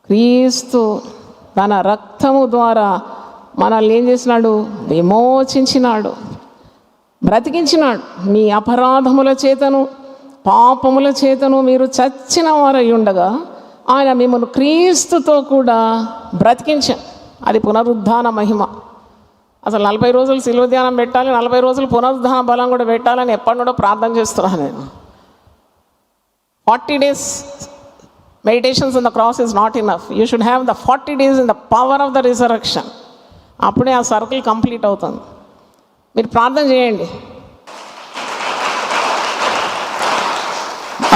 క్రీస్తు తన రక్తము ద్వారా మనల్ని ఏం చేసినాడు? విమోచించినాడు, బ్రతికించినాడు. మీ అపరాధముల చేతను పాపముల చేతను మీరు చచ్చిన వారై ఉండగా ఆయన మిమ్మల్ని క్రీస్తుతో కూడా బ్రతికించాడు. అది పునరుద్ధాన మహిమ. అసలు 40 రోజులు శిలువ ధ్యానం పెట్టాలి, 40 రోజులు పునరుద్ధాన బలం కూడా పెట్టాలని ఎప్పటి నుండో ప్రార్థన చేస్తున్నాను నేను. 40 days meditations on the cross is not enough. You should have the 40 days in the power of the resurrection. అప్పుడే ఆ సర్కిల్ కంప్లీట్ అవుతుంది. మీరు ప్రార్థన చేయండి.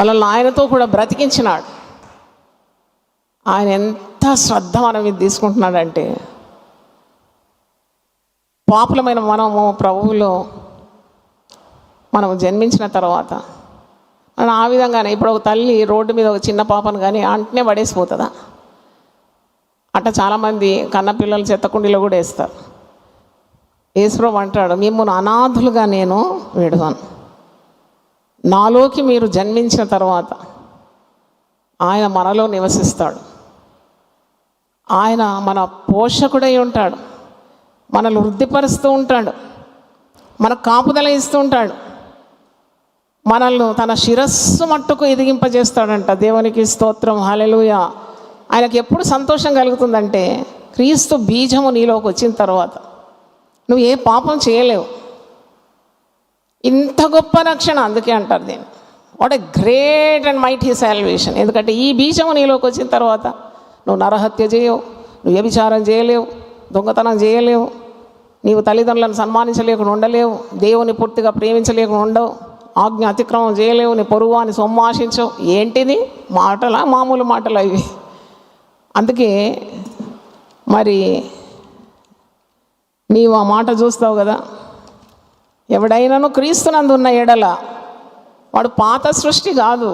అలా ఆయనతో కూడా బ్రతికించినాడు. ఆయన ఎంత శ్రద్ధ మన మీద తీసుకుంటున్నాడంటే, పాపులమైన మనము ప్రభువులో మనము జన్మించిన తర్వాత మనం ఆ విధంగానే ఇప్పుడు ఒక తల్లి రోడ్డు మీద ఒక చిన్న పాపను కానీ అంటనే పడేసిపోతుందా? అట్లా చాలామంది కన్నపిల్లలు చెత్తకుండీలో కూడా వేస్తారు. యేసుప్రభువు అంటాడు, మిమ్మల్ని అనాథులుగా నేను విడవను. నాలోకి మీరు జన్మించిన తర్వాత ఆయన మనలో నివసిస్తాడు. ఆయన మన పోషకుడై ఉంటాడు, మనల్ని వృద్ధిపరుస్తూ ఉంటాడు, మనకు కాపుదల ఇస్తూ ఉంటాడు. మనల్ని తన శిరస్సు మట్టుకు ఎదిగింపజేస్తాడంట. దేవునికి స్తోత్రం, హల్లెలూయా. ఆయనకు ఎప్పుడు సంతోషం కలుగుతుందంటే క్రీస్తు బీజము నీలోకి వచ్చిన తర్వాత నువ్వు ఏ పాపం చేయలేవు. ఇంత గొప్ప రక్షణ, అందుకే అంటారు దీన్ని what a great and mighty salvation. ఎందుకంటే ఈ బీజము నీలోకి వచ్చిన తర్వాత నువ్వు నరహత్య చేయవు, నువ్వు వ్యభిచారం చేయలేవు, దొంగతనం చేయలేవు, నీవు తల్లిదండ్రులను సన్మానించలేకుండా ఉండలేవు, దేవుని పూర్తిగా ప్రేమించలేకుండా ఉండవు, ఆజ్ఞ అతిక్రమం చేయలేవు, నీ పొరుగువాని సొమ్ము ఆశించవు. ఏంటిది మాటలా, మామూలు మాటలు ఇవి. అందుకే మరి నీవు ఆ మాట చూస్తావు కదా, ఎవడైనాను క్రీస్తునందు ఉన్న ఎడల వాడు పాత సృష్టి కాదు,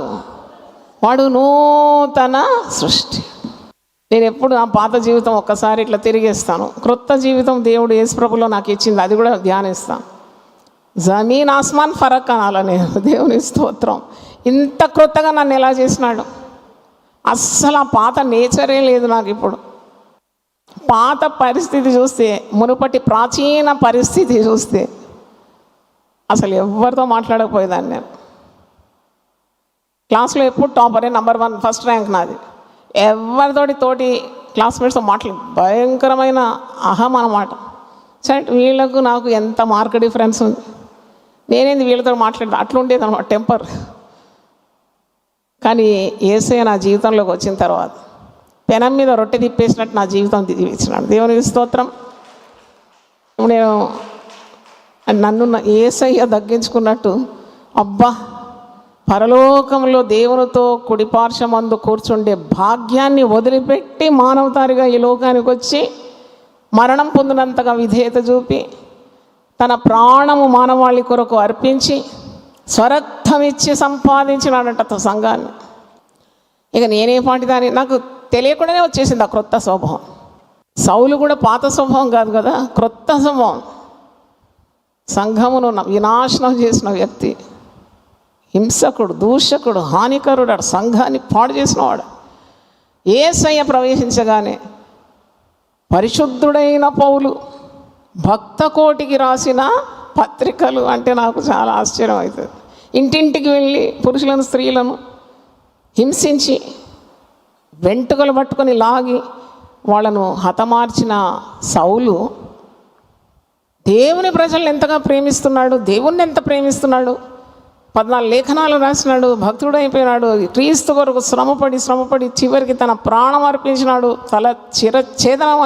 వాడు నూతన సృష్టి. నేను ఎప్పుడు నా పాత జీవితం ఒక్కసారి ఇట్లా తిరిగేస్తాను, క్రొత్త జీవితం దేవుడు యేసుప్రభులో నాకు ఇచ్చింది, అది కూడా ధ్యానిస్తాను. జమీన్ ఆస్మాన్ ఫరక్ అనాలి నేను. దేవుని స్తోత్రం. ఇంత క్రొత్తగా నన్ను ఎలా చేసినాడు. అస్సలు ఆ పాత నేచరే లేదు నాకు ఇప్పుడు. పాత పరిస్థితి చూస్తే, మునుపటి ప్రాచీన పరిస్థితి చూస్తే అసలు ఎవరితో మాట్లాడకపోయేదాన్ని నేను. క్లాస్లో ఎప్పుడు టాపరే, నంబర్ 1 ఫస్ట్ ర్యాంక్ నాది. తోటి క్లాస్మేట్స్తో భయంకరమైన అహం అన్నమాట. సరే వీళ్ళకు నాకు ఎంత మార్క్ డిఫరెన్స్ ఉంది, నేనేంది వీళ్ళతో మాట్లాడతా, అట్లుండేది అనమాట టెంపర్. కానీ యేసయ్య నా జీవితంలోకి వచ్చిన తర్వాత పెనం మీద రొట్టె తిప్పేసినట్టు నా జీవితం తిప్పించినాడు. దేవునికి స్తోత్రం. నేను నన్ను యేసయ్య తగ్గించుకున్నట్టు, అబ్బా పరలోకంలో దేవునితో కుడిపార్శ్వమందు కూర్చుండే భాగ్యాన్ని వదిలిపెట్టి మానవతారిగా ఈ లోకానికి వచ్చి మరణం పొందినంతగా విధేయత చూపి తన ప్రాణము మానవాళి కొరకు అర్పించి స్వరక్తం ఇచ్చి సంపాదించినాడంట సంఘాన్ని. ఇక నేనే పాటిదాన్ని, నాకు తెలియకుండానే వచ్చేసింది ఆ క్రొత్త స్వభావం. సౌలు కూడా పాత స్వభావం కాదు కదా, క్రొత్త స్వభావం. సంఘమును వినాశనం చేసిన వ్యక్తి, హింసకుడు, దూషకుడు, హానికరుడు, సంఘాన్ని పాడు చేసినవాడు. యేసయ్య ప్రవేశించగానే పరిశుద్ధుడైన పౌలు భక్త కోటికి రాసిన పత్రికలు అంటే నాకు చాలా ఆశ్చర్యం అవుతుంది. ఇంటింటికి వెళ్ళి పురుషులను స్త్రీలను హింసించి వెంట్రుకలు పట్టుకొని లాగి వాళ్ళను హతమార్చిన సౌలు దేవుని ప్రజలను ఎంతగా ప్రేమిస్తున్నాడు, దేవుణ్ణి ఎంత ప్రేమిస్తున్నాడు. 14 లేఖనాలు రాసినాడు, భక్తుడైపోయినాడు, క్రీస్తు కొరకు శ్రమపడి చివరికి తన ప్రాణం అర్పించినాడు, తల చిరఛేదనం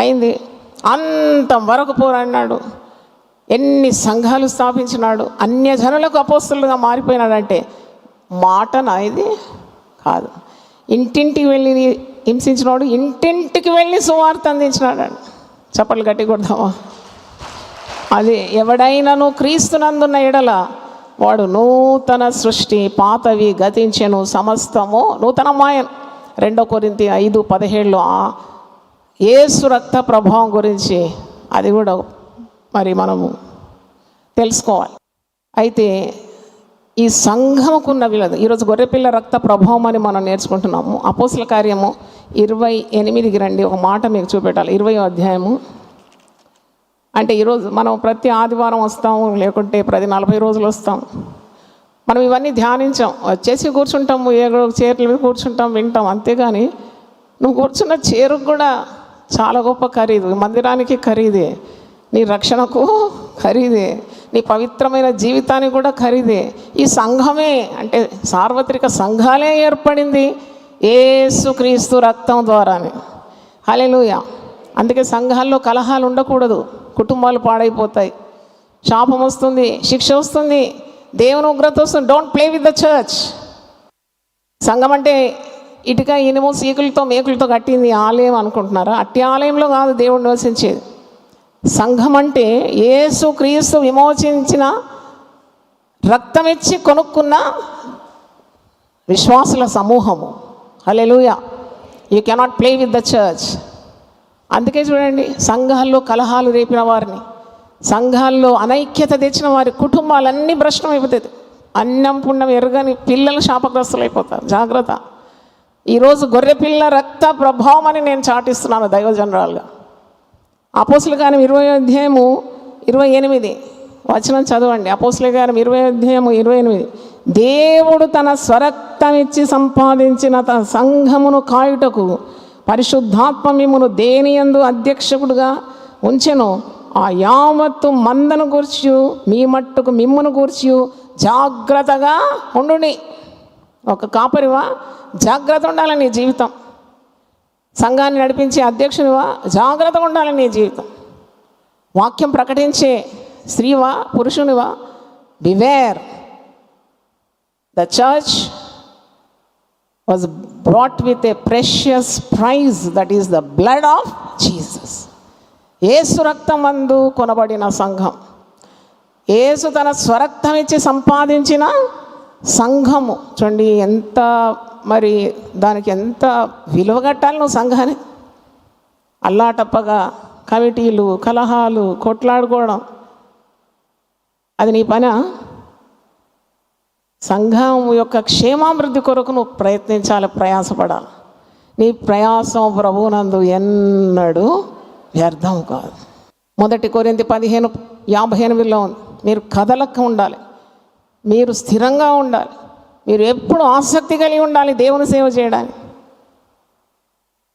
అయింది, అంతవరకు పోరాడినాడు, ఎన్ని సంఘాలు స్థాపించినాడు, అన్యజనులకు అపోస్తలుగా మారిపోయినాడంటే మాటనా ఇది కాదు. ఇంటింటికి వెళ్ళి హింసించినాడు, ఇంటింటికి వెళ్ళి సువార్త అందించినాడు. చప్పట్లు గట్టి కొడదామా. అది ఎవడైనాను క్రీస్తునందున్న ఎడల వాడు నూతన సృష్టి, పాతవి గతించెను, సమస్తము నూతనమాయను. 2 కొరింథీ 5:17 యేసు రక్త ప్రభావం గురించి అది కూడా మరి మనము తెలుసుకోవాలి. అయితే ఈ సంఘముకున్న వీళ్ళది ఈరోజు గొర్రెపిల్ల రక్త ప్రభావం అని మనం నేర్చుకుంటున్నాము. అపోస్తల కార్యము 28కి రండి, ఒక మాట మీకు చూపెట్టాలి. 20వ అధ్యాయము. అంటే ఈరోజు మనం ప్రతి ఆదివారం వస్తాము, లేకుంటే ప్రతి 40 రోజులు వస్తాం. మనం ఇవన్నీ ధ్యానించాం, వచ్చేసి కూర్చుంటాము, చీరల మీద కూర్చుంటాం, వింటాం. అంతేగాని నువ్వు కూర్చున్న చీరకు కూడా చాలా గొప్ప ఖరీదు, మందిరానికి ఖరీదే, నీ రక్షణకు ఖరీదే, నీ పవిత్రమైన జీవితానికి కూడా ఖరీదే. ఈ సంఘమే అంటే సార్వత్రిక సంఘాలే ఏర్పడింది యేసుక్రీస్తు రక్తం ద్వారానే. హల్లెలూయా. అందుకే సంఘాల్లో కలహాలు ఉండకూడదు, కుటుంబాలు పాడైపోతాయి, శాపం వస్తుంది, శిక్ష వస్తుంది, దేవుని ఉగ్రత వస్తుంది. Don't play with the church. సంఘం అంటే ఇటుక ఇనుము సీకులతో మేకులతో కట్టింది ఆలయం అనుకుంటున్నారా? అట్టి ఆలయంలో కాదు దేవుడు నివసించేది. సంఘం అంటే యేసు క్రీస్తు విమోచించిన రక్తమిచ్చి కొనుక్కున్న విశ్వాసుల సమూహము. Hallelujah. You cannot play with the church. అందుకే చూడండి, సంఘాల్లో కలహాలు రేపిన వారిని, సంఘాల్లో అనైక్యత తెచ్చిన వారి కుటుంబాలన్నీ భ్రష్టం అయిపోతుంది. అన్నం పుణ్యం ఎరగని పిల్లలు శాపగ్రస్తులు అయిపోతారు. జాగ్రత్త. ఈరోజు గొర్రెపిల్ల రక్త ప్రభావం అని నేను చాటిస్తున్నాను దైవజనరాలుగా. అపోస్తల కార్యం 20వ అధ్యాయము 28 వచనం చదవండి. అపోస్తలుల కార్యం 20:28. దేవుడు తన స్వరక్తం ఇచ్చి సంపాదించిన తన సంఘమును కాయుటకు పరిశుద్ధాత్మ మిమ్మును దేనియందు అధ్యక్షకుడుగా ఉంచెను. ఆ యావత్తు మందను గూర్చి మీ మట్టుకు మిమ్మును గూర్చి జాగ్రత్తగా ఉండుని. ఒక కాపరివా జాగ్రత్త ఉండాలి నీ జీవితం. సంఘాన్ని నడిపించే అధ్యక్షునివా జాగ్రత్తగా ఉండాలి నీ జీవితం. వాక్యం ప్రకటించే స్త్రీవా పురుషునివా beware. The church was brought with a precious price, that is the blood of Jesus. యేసు రక్తమందు కొనబడిన సంఘం, యేసు తన స్వరక్తం ఇచ్చి సంపాదించిన సంఘము. చూడండి ఎంత మరి దానికి ఎంత విలువ కట్టాలి నువ్వు సంఘాన్ని. అల్లాటప్పగా కమిటీలు, కలహాలు, కొట్లాడుకోవడం అది నీ పనా? సంఘం యొక్క క్షేమాభివృద్ధి కొరకు నువ్వు ప్రయత్నించాలి, ప్రయాసపడాలి. నీ ప్రయాసం ప్రభువునందు ఎన్నడూ వ్యర్థం కాదు. 1 కొరింథీ 15:58 ఉంది. మీరు కదలక ఉండాలి, మీరు స్థిరంగా ఉండాలి, మీరు ఎప్పుడు ఆసక్తి కలిగి ఉండాలి దేవుని సేవ చేయడానికి.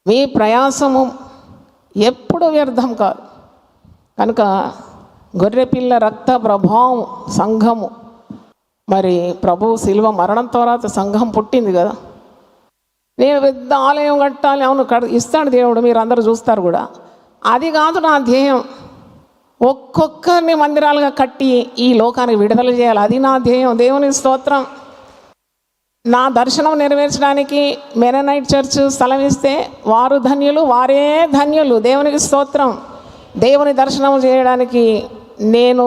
మీ ప్రయాసము ఎప్పుడు వ్యర్థం కాదు. కనుక గొర్రెపిల్ల రక్త ప్రభావం సంఘము. మరి ప్రభు శిలువ మరణం తర్వాత సంఘం పుట్టింది కదా. నేను పెద్ద ఆలయం కట్టాలి, అవును ఇస్తాడు దేవుడు, మీరు అందరూ చూస్తారు కూడా. అది కాదు నా ధ్యేయం. ఒక్కొక్కరిని మందిరాలుగా కట్టి ఈ లోకానికి విడుదల చేయాలి, అది నా ధ్యేయం. దేవుని స్తోత్రం. నా దర్శనం నెరవేర్చడానికి మెననైట్ చర్చ్ స్థలం ఇస్తే వారు ధన్యులు, వారే ధన్యులు. దేవునికి స్తోత్రం. దేవుని దర్శనం చేయడానికి, నేను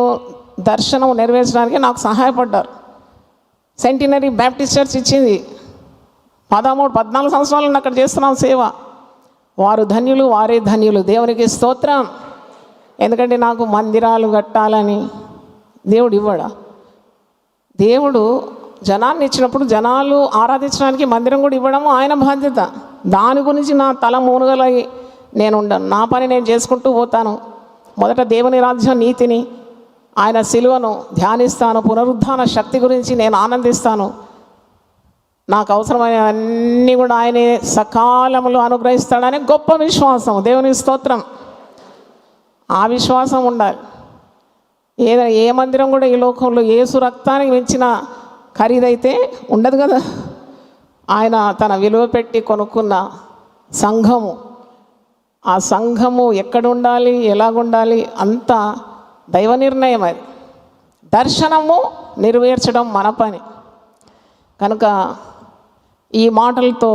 దర్శనం నెరవేర్చడానికి నాకు సహాయపడ్డారు. సెంటినరీ బ్యాప్టిస్ట్ చర్చ్ ఇచ్చింది. 13-14 సంవత్సరాలు అక్కడ చేస్తున్నాం సేవ. వారు ధన్యులు, వారే ధన్యులు. దేవునికి స్తోత్రం. ఎందుకంటే నాకు మందిరాలు కట్టాలని దేవుడు ఇవ్వడా? దేవుడు జనాన్ని ఇచ్చినప్పుడు జనాలు ఆరాధించడానికి మందిరం కూడా ఇవ్వడం ఆయన బాధ్యత. దాని గురించి నా తల మూనుగలై నేను ఉండను. నా పని నేను చేసుకుంటూ పోతాను. మొదట దేవుని రాజ్యం, నీతిని, ఆయన శిలువను ధ్యానిస్తాను. పునరుద్ధాన శక్తి గురించి నేను ఆనందిస్తాను. నాకు అవసరమైన అన్నీ కూడా ఆయనే సకాలంలో అనుగ్రహిస్తాడని గొప్ప విశ్వాసం. దేవుని స్తోత్రం. ఆ విశ్వాసం ఉండాలి. ఏ మందిరం కూడా ఈ లోకంలో యేసు రక్తానికి మించిన ఖరీదైతే ఉండదు కదా. ఆయన తన విలువ పెట్టి కొనుక్కున్న సంఘము. ఆ సంఘము ఎక్కడ ఉండాలి, ఎలాగుండాలి, అంతా దైవ నిర్ణయం. అది దర్శనము నెరవేర్చడం మన పని. కనుక ఈ మాటలతో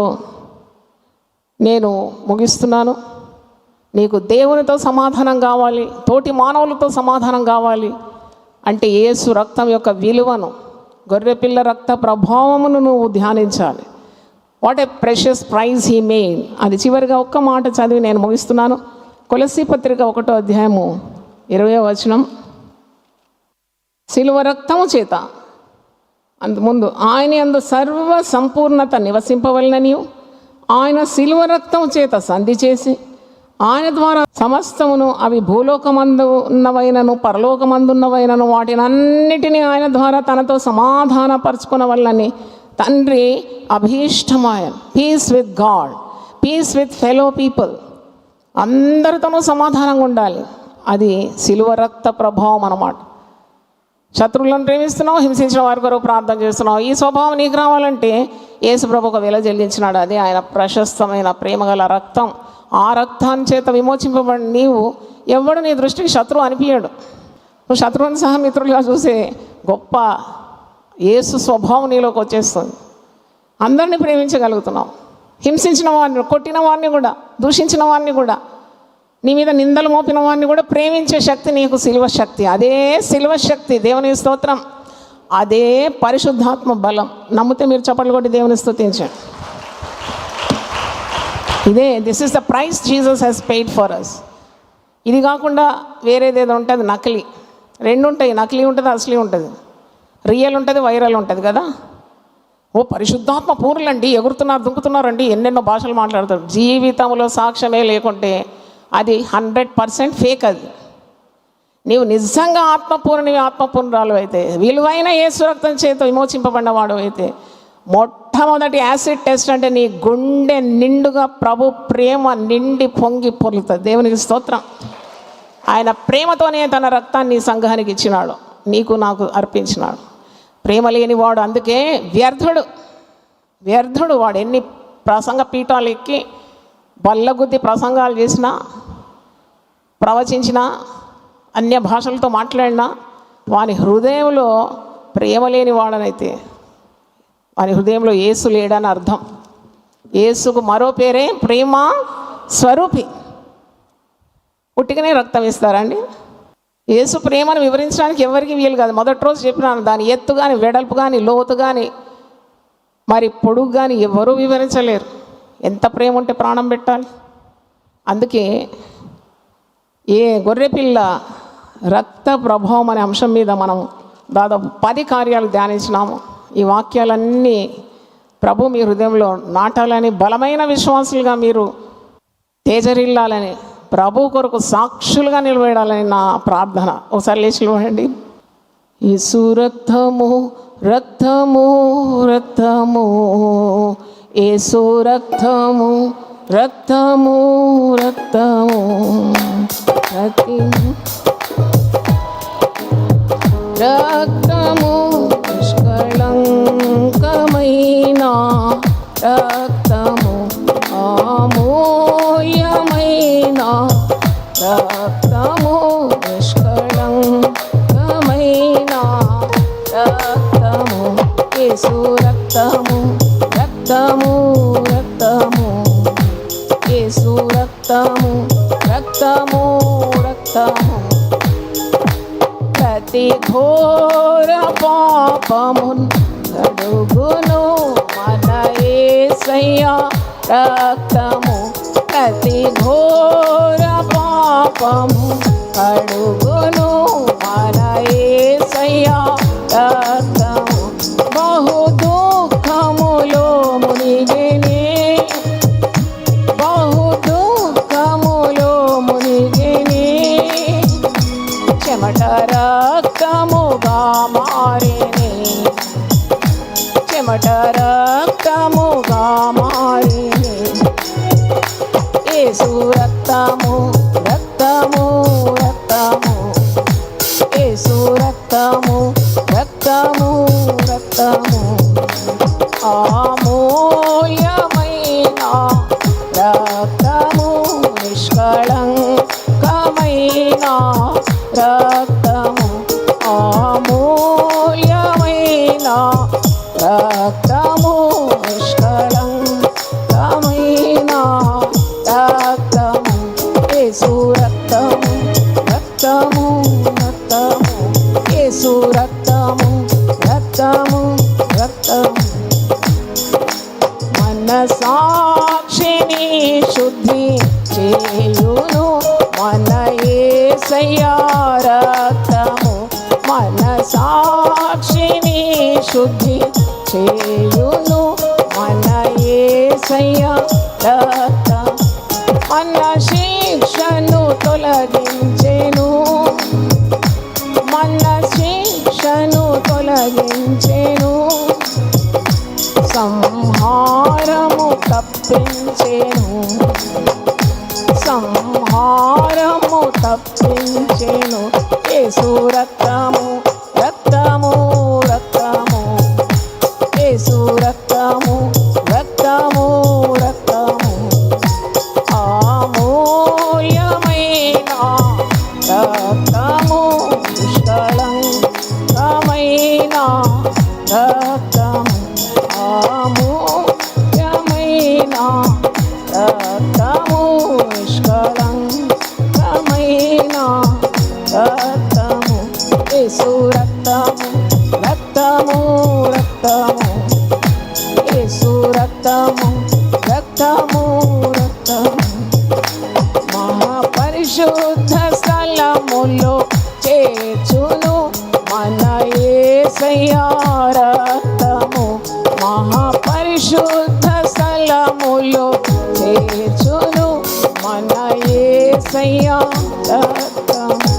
నేను ముగిస్తున్నాను. నీకు దేవునితో సమాధానం కావాలి, తోటి మానవులతో సమాధానం కావాలి అంటే యేసు రక్తం యొక్క విలువను, గొర్రెపిల్ల రక్త ప్రభావమును నువ్వు ధ్యానించాలి. What a precious prize he made. అది చివరిగా ఒక్క మాట చదివి నేను ముగిస్తున్నాను. కొలస్సీ పత్రిక 1:20 శిలువ రక్తము చేత అంతకుముందు ఆయన యందు సర్వ సంపూర్ణత నివసింపవలననియు, ఆయన శిలువ రక్తము చేత సంధి చేసి ఆయన ద్వారా సమస్తమును, అవి భూలోకమందు ఉన్నవైనను పరలోకమందున్నవైనను వాటినన్నిటినీ ఆయన ద్వారా తనతో సమాధానపరచుకునవలనని తండ్రి అభీష్టమాయ. Peace with God, peace with fellow people. అందరితోనూ సమాధానంగా ఉండాలి. అది శిలువ రక్త ప్రభావం అన్నమాట. శత్రువులను ప్రేమిస్తున్నావు, హింసించిన వారి కొరకు ప్రార్థన చేస్తున్నావు. ఈ స్వభావం నీకు రావాలంటే యేసు ప్రభు ఒక వెల చెల్లించినాడు. అది ఆయన ప్రశస్తమైన ప్రేమగల రక్తం. ఆ రక్తాన్ని చేత విమోచింపబడి నీవు ఎవడు నీ దృష్టికి శత్రువు అనిపించాడు. నువ్వు శత్రువుని సహా మిత్రులుగా చూసే గొప్ప యేసు స్వభావం నీలోకి వచ్చేస్తుంది. అందరినీ ప్రేమించగలుగుతున్నావు. హింసించిన వారిని, కొట్టిన వారిని కూడా, దూషించిన వారిని కూడా, నీ మీద నిందలు మోపిన వారిని కూడా ప్రేమించే శక్తి నీకు సిలువ శక్తి. అదే సిలువ శక్తి. దేవుని స్తోత్రం. అదే పరిశుద్ధాత్మ బలం. నమ్మితే మీరు చప్పట్లు కొట్టి దేవుని స్తుతించండి. ఇదే, this is the price Jesus has paid for us. ఇది కాకుండా వేరేదేదో ఉంటుంది, నకిలీ. రెండు ఉంటాయి, నకిలీ ఉంటుంది, అసలీ ఉంటుంది. రియల్ ఉంటుంది, వైరల్ ఉంటుంది కదా. ఓ పరిశుద్ధాత్మ పూర్లండి, ఎగురుతున్నారు, దుంకుతున్నారండి, ఎన్నెన్నో భాషలు మాట్లాడతారు. జీవితంలో సాక్ష్యమే లేకుంటే అది 100% ఫేక్. అది నీవు నిజంగా ఆత్మపూర్ణురాలు అయితే, విలువైన యేసు రక్తం చేత విమోచింపబడినవాడు అయితే, మొట్టమొదటి యాసిడ్ టెస్ట్ అంటే నీ గుండె నిండుగా ప్రభు ప్రేమ నిండి పొంగి పొర్లుతుంది. దేవునికి స్తోత్రం. ఆయన ప్రేమతోనే తన రక్తాన్ని సంఘానికి ఇచ్చినాడు, నీకు నాకు అర్పించినాడు. ప్రేమ లేనివాడు అందుకే వ్యర్థుడు వాడు. ఎన్ని ప్రసంగ పీఠాలు ఎక్కి బల్లగుద్ది ప్రసంగాలు చేసినా, ప్రవచించినా, అన్య భాషలతో మాట్లాడినా, వాని హృదయంలో ప్రేమ లేని వాడనైతే వాని హృదయంలో యేసు లేడని అర్థం. యేసుకు మరో పేరే ప్రేమ స్వరూపి. పుట్టికనే రక్తం ఇస్తారండి? యేసు ప్రేమను వివరించడానికి ఎవరికి వీలు కాదు. మొదటి రోజు చెప్పినాను, దాని ఎత్తు కానీ, వెడల్పు కానీ, లోతు కానీ, మరి పొడుగు కానీ ఎవరూ వివరించలేరు. ఎంత ప్రేమ ఉంటే ప్రాణం పెట్టాలి. అందుకే ఏ గొర్రెపిల్ల రక్త ప్రభావం అనే అంశం మీద మనం దాదాపు 10 కార్యాలు ధ్యానించినాము. ఈ వాక్యాలన్నీ ప్రభు మీ హృదయంలో నాటాలని, బలమైన విశ్వాసులుగా మీరు తేజరిల్లాలని, ప్రభు కొరకు సాక్షులుగా నిలబడాలని నా ప్రార్థన. ఒకసారి లేచి నిలబడండి. యేసు రక్తము రక్తము రక్తము, యేసు రక్తము రక్తము రక్తము, రక్తము నిష్కళంకమైన రక్తము, అమూల్యమైన రక్తము, నిష్కళంకమైన రక్తము, యేసు రక్తము రక్తము రక్తము, యేసు రక్తము రక్తము రక్తము, ప్రతి ఘోర పాపమున్ కడుగును మన యేసయ్య రక్తము, ప్రతి ఘోర పాపము కడుగును మన యేసయ్య రక్తము, బహు దుఃఖములో మునిగిని, బహు దుఃఖములో మునిగిని, చెమట రక్తముగా మారిని, చెమట రక్తముగా మారిని, యేసు రక్తము రక్తము రక్తము, యేసు రక్తము రక్తము రక్తము, అమూల్యమైన రక్తము, నిష్కళంకమైన రక్తము, అమూల్యమైన రక్తము, నిష్కళంకమైన రక్తము, యేసు రక్తము రక్తము రక్తము, యేసు రక్తము రక్తము రక్తము, మనసాక్షిని శుద్ధి చేయును మన యేసయ్య రక్తము, మనసాక్షిని శుద్ధి చేయును మన యేసయ్య రక్తం, మన శిక్షను తొలగించెను, మన శిక్షను తొలగించెను, సంహారము తప్పించెను, సంహారము తప్పించెను, యేసు రక్తము రక్తము రక్తము, యేసు రక్తము రక్తము రక్తము, అమూల్యమైన రక్తము, నిష్కళంకమైన రక్తము, అమూల్యమైన రక్తము, నిష్కళంకమైన రక్తము, యేసు రక్తము రక్తము రక్తము, యేసు రక్తము రక్తము రక్తము, మహాపరిశుద్ధ స్థలములో చేర్చును మన యేసయ్య రక్తము, మహాపరిశుద్ధ స్థలములో చేర్చును మన యేసయ్య రక్తము,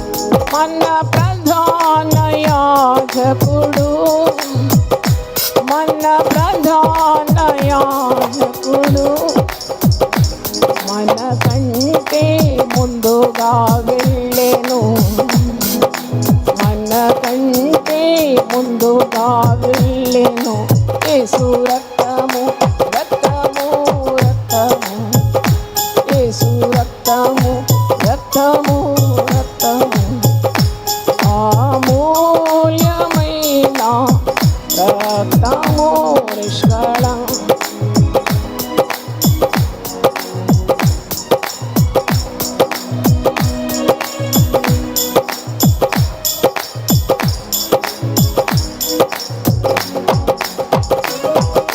మన ప్రధాన యాజకుడు, మన ప్రధాన యాజకుడు, మన కంటే ముందుగా వెళ్ళెను, మన కంటే ముందుగా వెళ్ళెను. యేసు రక్తము రక్తము రక్తము, యేసు రక్తము రక్తము రక్తము, అమూల్యమైన రక్తము నిష్కళం.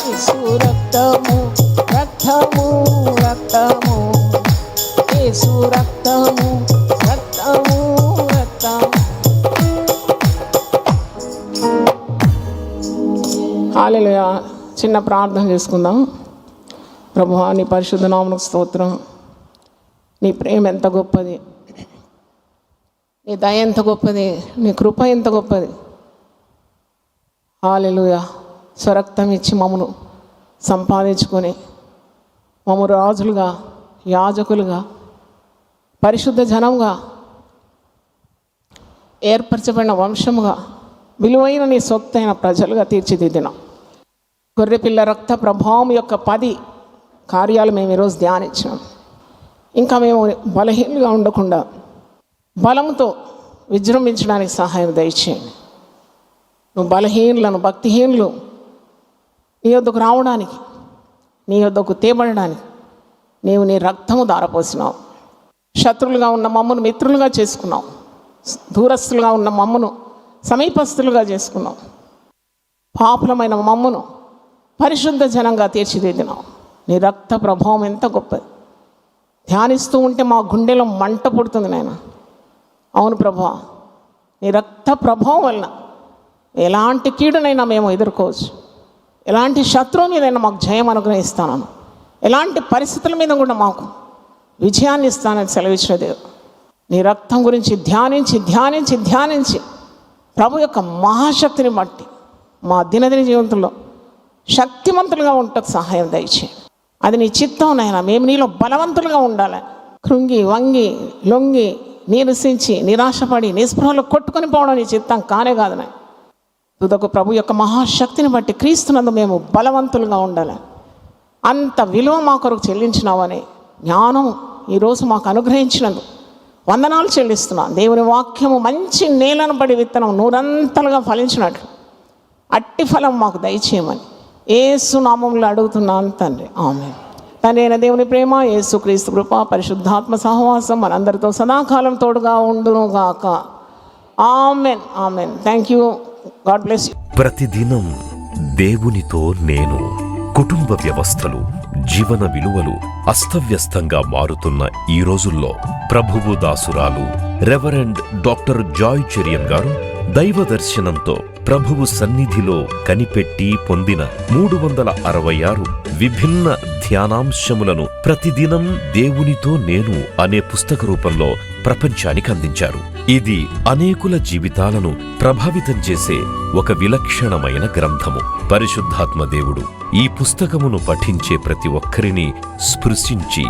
యేసు రక్తము రక్తము రక్తము, యేసు రక్తము రక్తము రక్తము. హల్లెలూయా. చిన్న ప్రార్థన చేసుకుందాం. ప్రభువా, నీ పరిశుద్ధ నామమునకు స్తోత్రం. నీ ప్రేమ ఎంత గొప్పది, నీ దయ ఎంత గొప్పది, నీ కృప ఎంత గొప్పది. హల్లెలూయా. స్వరక్తం ఇచ్చి మమ్మను సంపాదించుకొని మమ్ము రాజులుగా, యాజకులుగా, పరిశుద్ధ జనంగా, ఏర్పరచబడిన వంశముగా, విలువైన నీ సొత్తైన ప్రజలుగా తీర్చిదిద్దినాం. గొర్రెపిల్ల రక్త ప్రభావం యొక్క 10 కార్యాలు మేము ఈరోజు ధ్యానించాం. ఇంకా మేము బలహీనులుగా ఉండకుండా బలంతో విజృంభించడానికి సహాయం దయచేయండి. నువ్వు బలహీనులను, భక్తిహీనులు నీ యొద్దకు రావడానికి, నీ యొద్దకు తేబడడానికి నీవు నీ రక్తము ధారపోసినావు. శత్రువులుగా ఉన్న మమ్మను మిత్రులుగా చేసుకున్నావు. దూరస్తులుగా ఉన్న మమ్మను సమీపస్తులుగా చేసుకున్నావు. పాపులమైన మమ్మను పరిశుద్ధ జనంగా తీర్చిదిద్దినావు. నీ రక్త ప్రభావం ఎంత గొప్పది. ధ్యానిస్తూ ఉంటే మా గుండెలో మంట పుడుతుంది నాయన. అవును ప్రభువా, నీ రక్త ప్రభావం వలన ఎలాంటి కీడునైనా మేము ఎదుర్కోవచ్చు. ఎలాంటి శత్రువు మీదైనా మాకు జయం అనుగ్రహిస్తాను. ఎలాంటి పరిస్థితుల మీద కూడా మాకు విజయాన్ని ఇస్తానని సెలవిచ్చిన దేవుడు. నీ రక్తం గురించి ధ్యానించి ధ్యానించి ధ్యానించి ప్రభు యొక్క మహాశక్తిని బట్టి మా దినదిన జీవితంలో శక్తిమంతులుగా ఉండటకు సహాయం దయచేయండి. అది నీ చిత్తం నాయన. మేము నీలో బలవంతులుగా ఉండాలి. కృంగి వంగి లొంగి నీరసించి నిరాశపడి నిస్పృహలో కొట్టుకొని పోవడం నీ చిత్తం కానే కాదు నాయన. తుదకు ప్రభు యొక్క మహాశక్తిని బట్టి క్రీస్తునందు మేము బలవంతులుగా ఉండాలి. అంత విలువ మా కొరకు చెల్లించినావని జ్ఞానం ఈరోజు మాకు అనుగ్రహించినందుకు వందనాలు చెల్లిస్తున్నాను. దేవుని వాక్యము మంచి నేలను పడి విత్తనం 100 ఫలించినట్లు అట్టి ఫలం మాకు దయచేయమని యేసు నామములో అడుగుతున్నాను తండ్రి, ఆమేన్. తండ్రి అయిన దేవుని ప్రేమ, యేసు క్రీస్తు కృప, పరిశుద్ధాత్మ సహవాసం మనందరితో సదాకాలం తోడుగా ఉండును గాక. Amen, amen. Thank you. God bless you. ప్రతిదినం దేవునితో నేను. కుటుంబ వ్యవస్థలు, జీవన విలువలు అస్తవ్యస్తంగా మారుతున్న ఈ రోజుల్లో ప్రభువు దాసురాలు రెవరెండ్ డాక్టర్ జాయ్ చెరియన్ గారు దైవ దర్శనంతో ప్రభువు సన్నిధిలో కనిపెట్టి పొందిన 366 విభిన్న ధ్యానాంశములను ప్రతిదినం దేవునితో నేను అనే పుస్తక రూపంలో ప్రపంచానికి అందించారు. ఇది అనేకుల జీవితాలను ప్రభావితం చేసే ఒక విలక్షణమైన గ్రంథము. పరిశుద్ధాత్మ దేవుడు ఈ పుస్తకమును పఠించే ప్రతి ఒక్కరిని స్పృశించి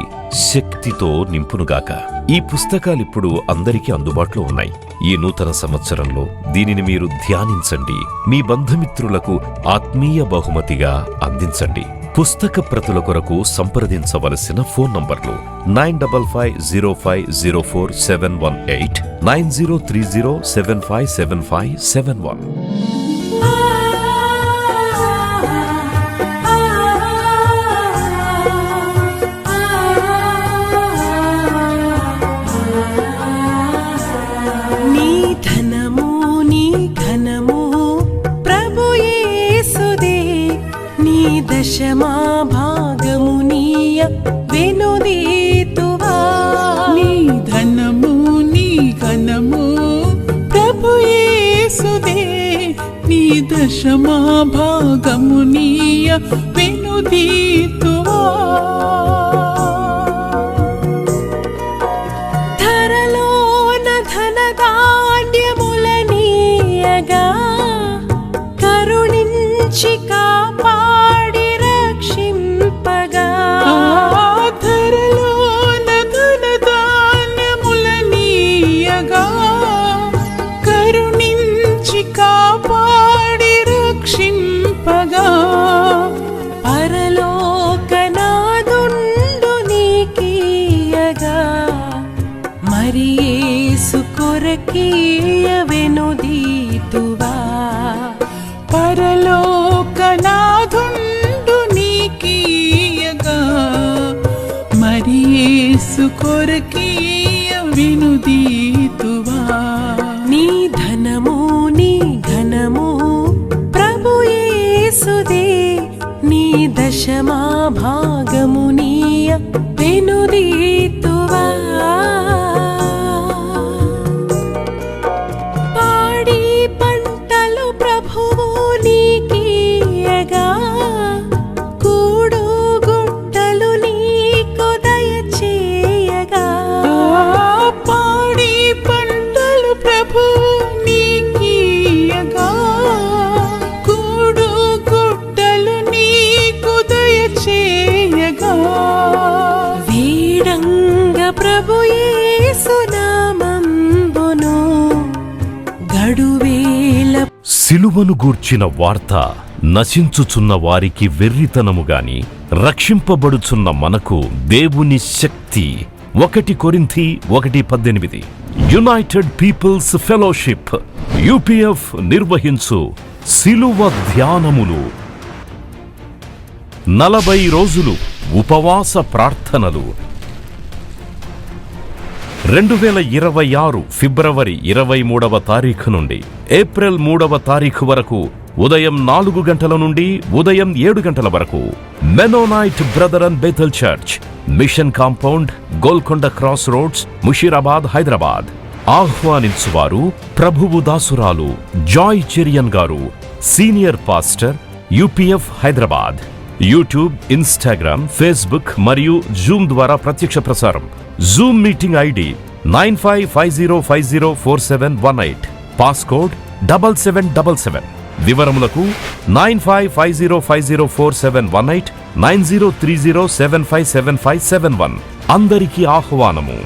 శక్తితో నింపునుగాక. ఈ పుస్తకాలిప్పుడు అందరికీ అందుబాటులో ఉన్నాయి. ఈ నూతన సంవత్సరంలో దీనిని మీరు ధ్యానించండి. మీ బంధుమిత్రులకు ఆత్మీయ బహుమతిగా అందించండి. పుస్తక ప్రతుల కొరకు సంప్రదించవలసిన ఫోన్ నంబర్లు 9550504718, 9030757571. దశమా భాగమునీయ వెనుదీతువా. నీ ధనము నీ ఘనము ప్రభు యేసుదే. నీ దశమా భాగమునీయ వెనుదీతువా. ధరలోన ధనదాండ్య కొరకీయవెనుదీతువా పరలోకనాథుండు నీకీయగా మరి యేసు కొరకీయ వినుదీతువా నీ ధనము నీ ఘనము ప్రభు యేసుదే నీ దశమా భాగము నీయ వెనుదీతువా పాడి పంటలు ప్రభువు నీకీయగా కూడు గుట్టలు నీకు దయచేయగా పాడి పంటలు ప్రభు నీకీయగా కూడు గుట్టలు నీకు దయచేయగా వీడంగ ప్రభు యేసు నామంబును గడువేల సిలువను గూర్చిన వార్త నశించుచున్న వారికి వెర్రితనము గాని రక్షింపబడుచున్న మనకు దేవుని శక్తి. 1 కొరింథీ 1:18. యునైటెడ్ పీపుల్స్ ఫెలోషిప్ యూపీఎఫ్ నిర్వహించు సిలువ ధ్యానములు. 40 రోజులు ఉపవాస ప్రార్థనలు. 2026 ఫిబ్రవరి 23వ తారీఖు నుండి ఏప్రిల్ 3వ తారీఖు వరకు ఉదయం 4 గంటల నుండి ఉదయం 7 గంటల వరకు Mennonite brother and Bethel church, mission compound, Golconda cross roads, Musheerabad, Hyderabad. ఆహ్వానించువారు ప్రభువు దాసురాలు జాయ్ చెరియన్ గారు, senior pastor, UPF Hyderabad. YouTube, Instagram, Facebook మరియు జూమ్ ద్వారా ప్రత్యక్ష ప్రసారం. Zoom meeting ID 9550504718, passcode 7777. వివరములకు 9550504718, 9030757571. అందరికీ ఆహ్వానము.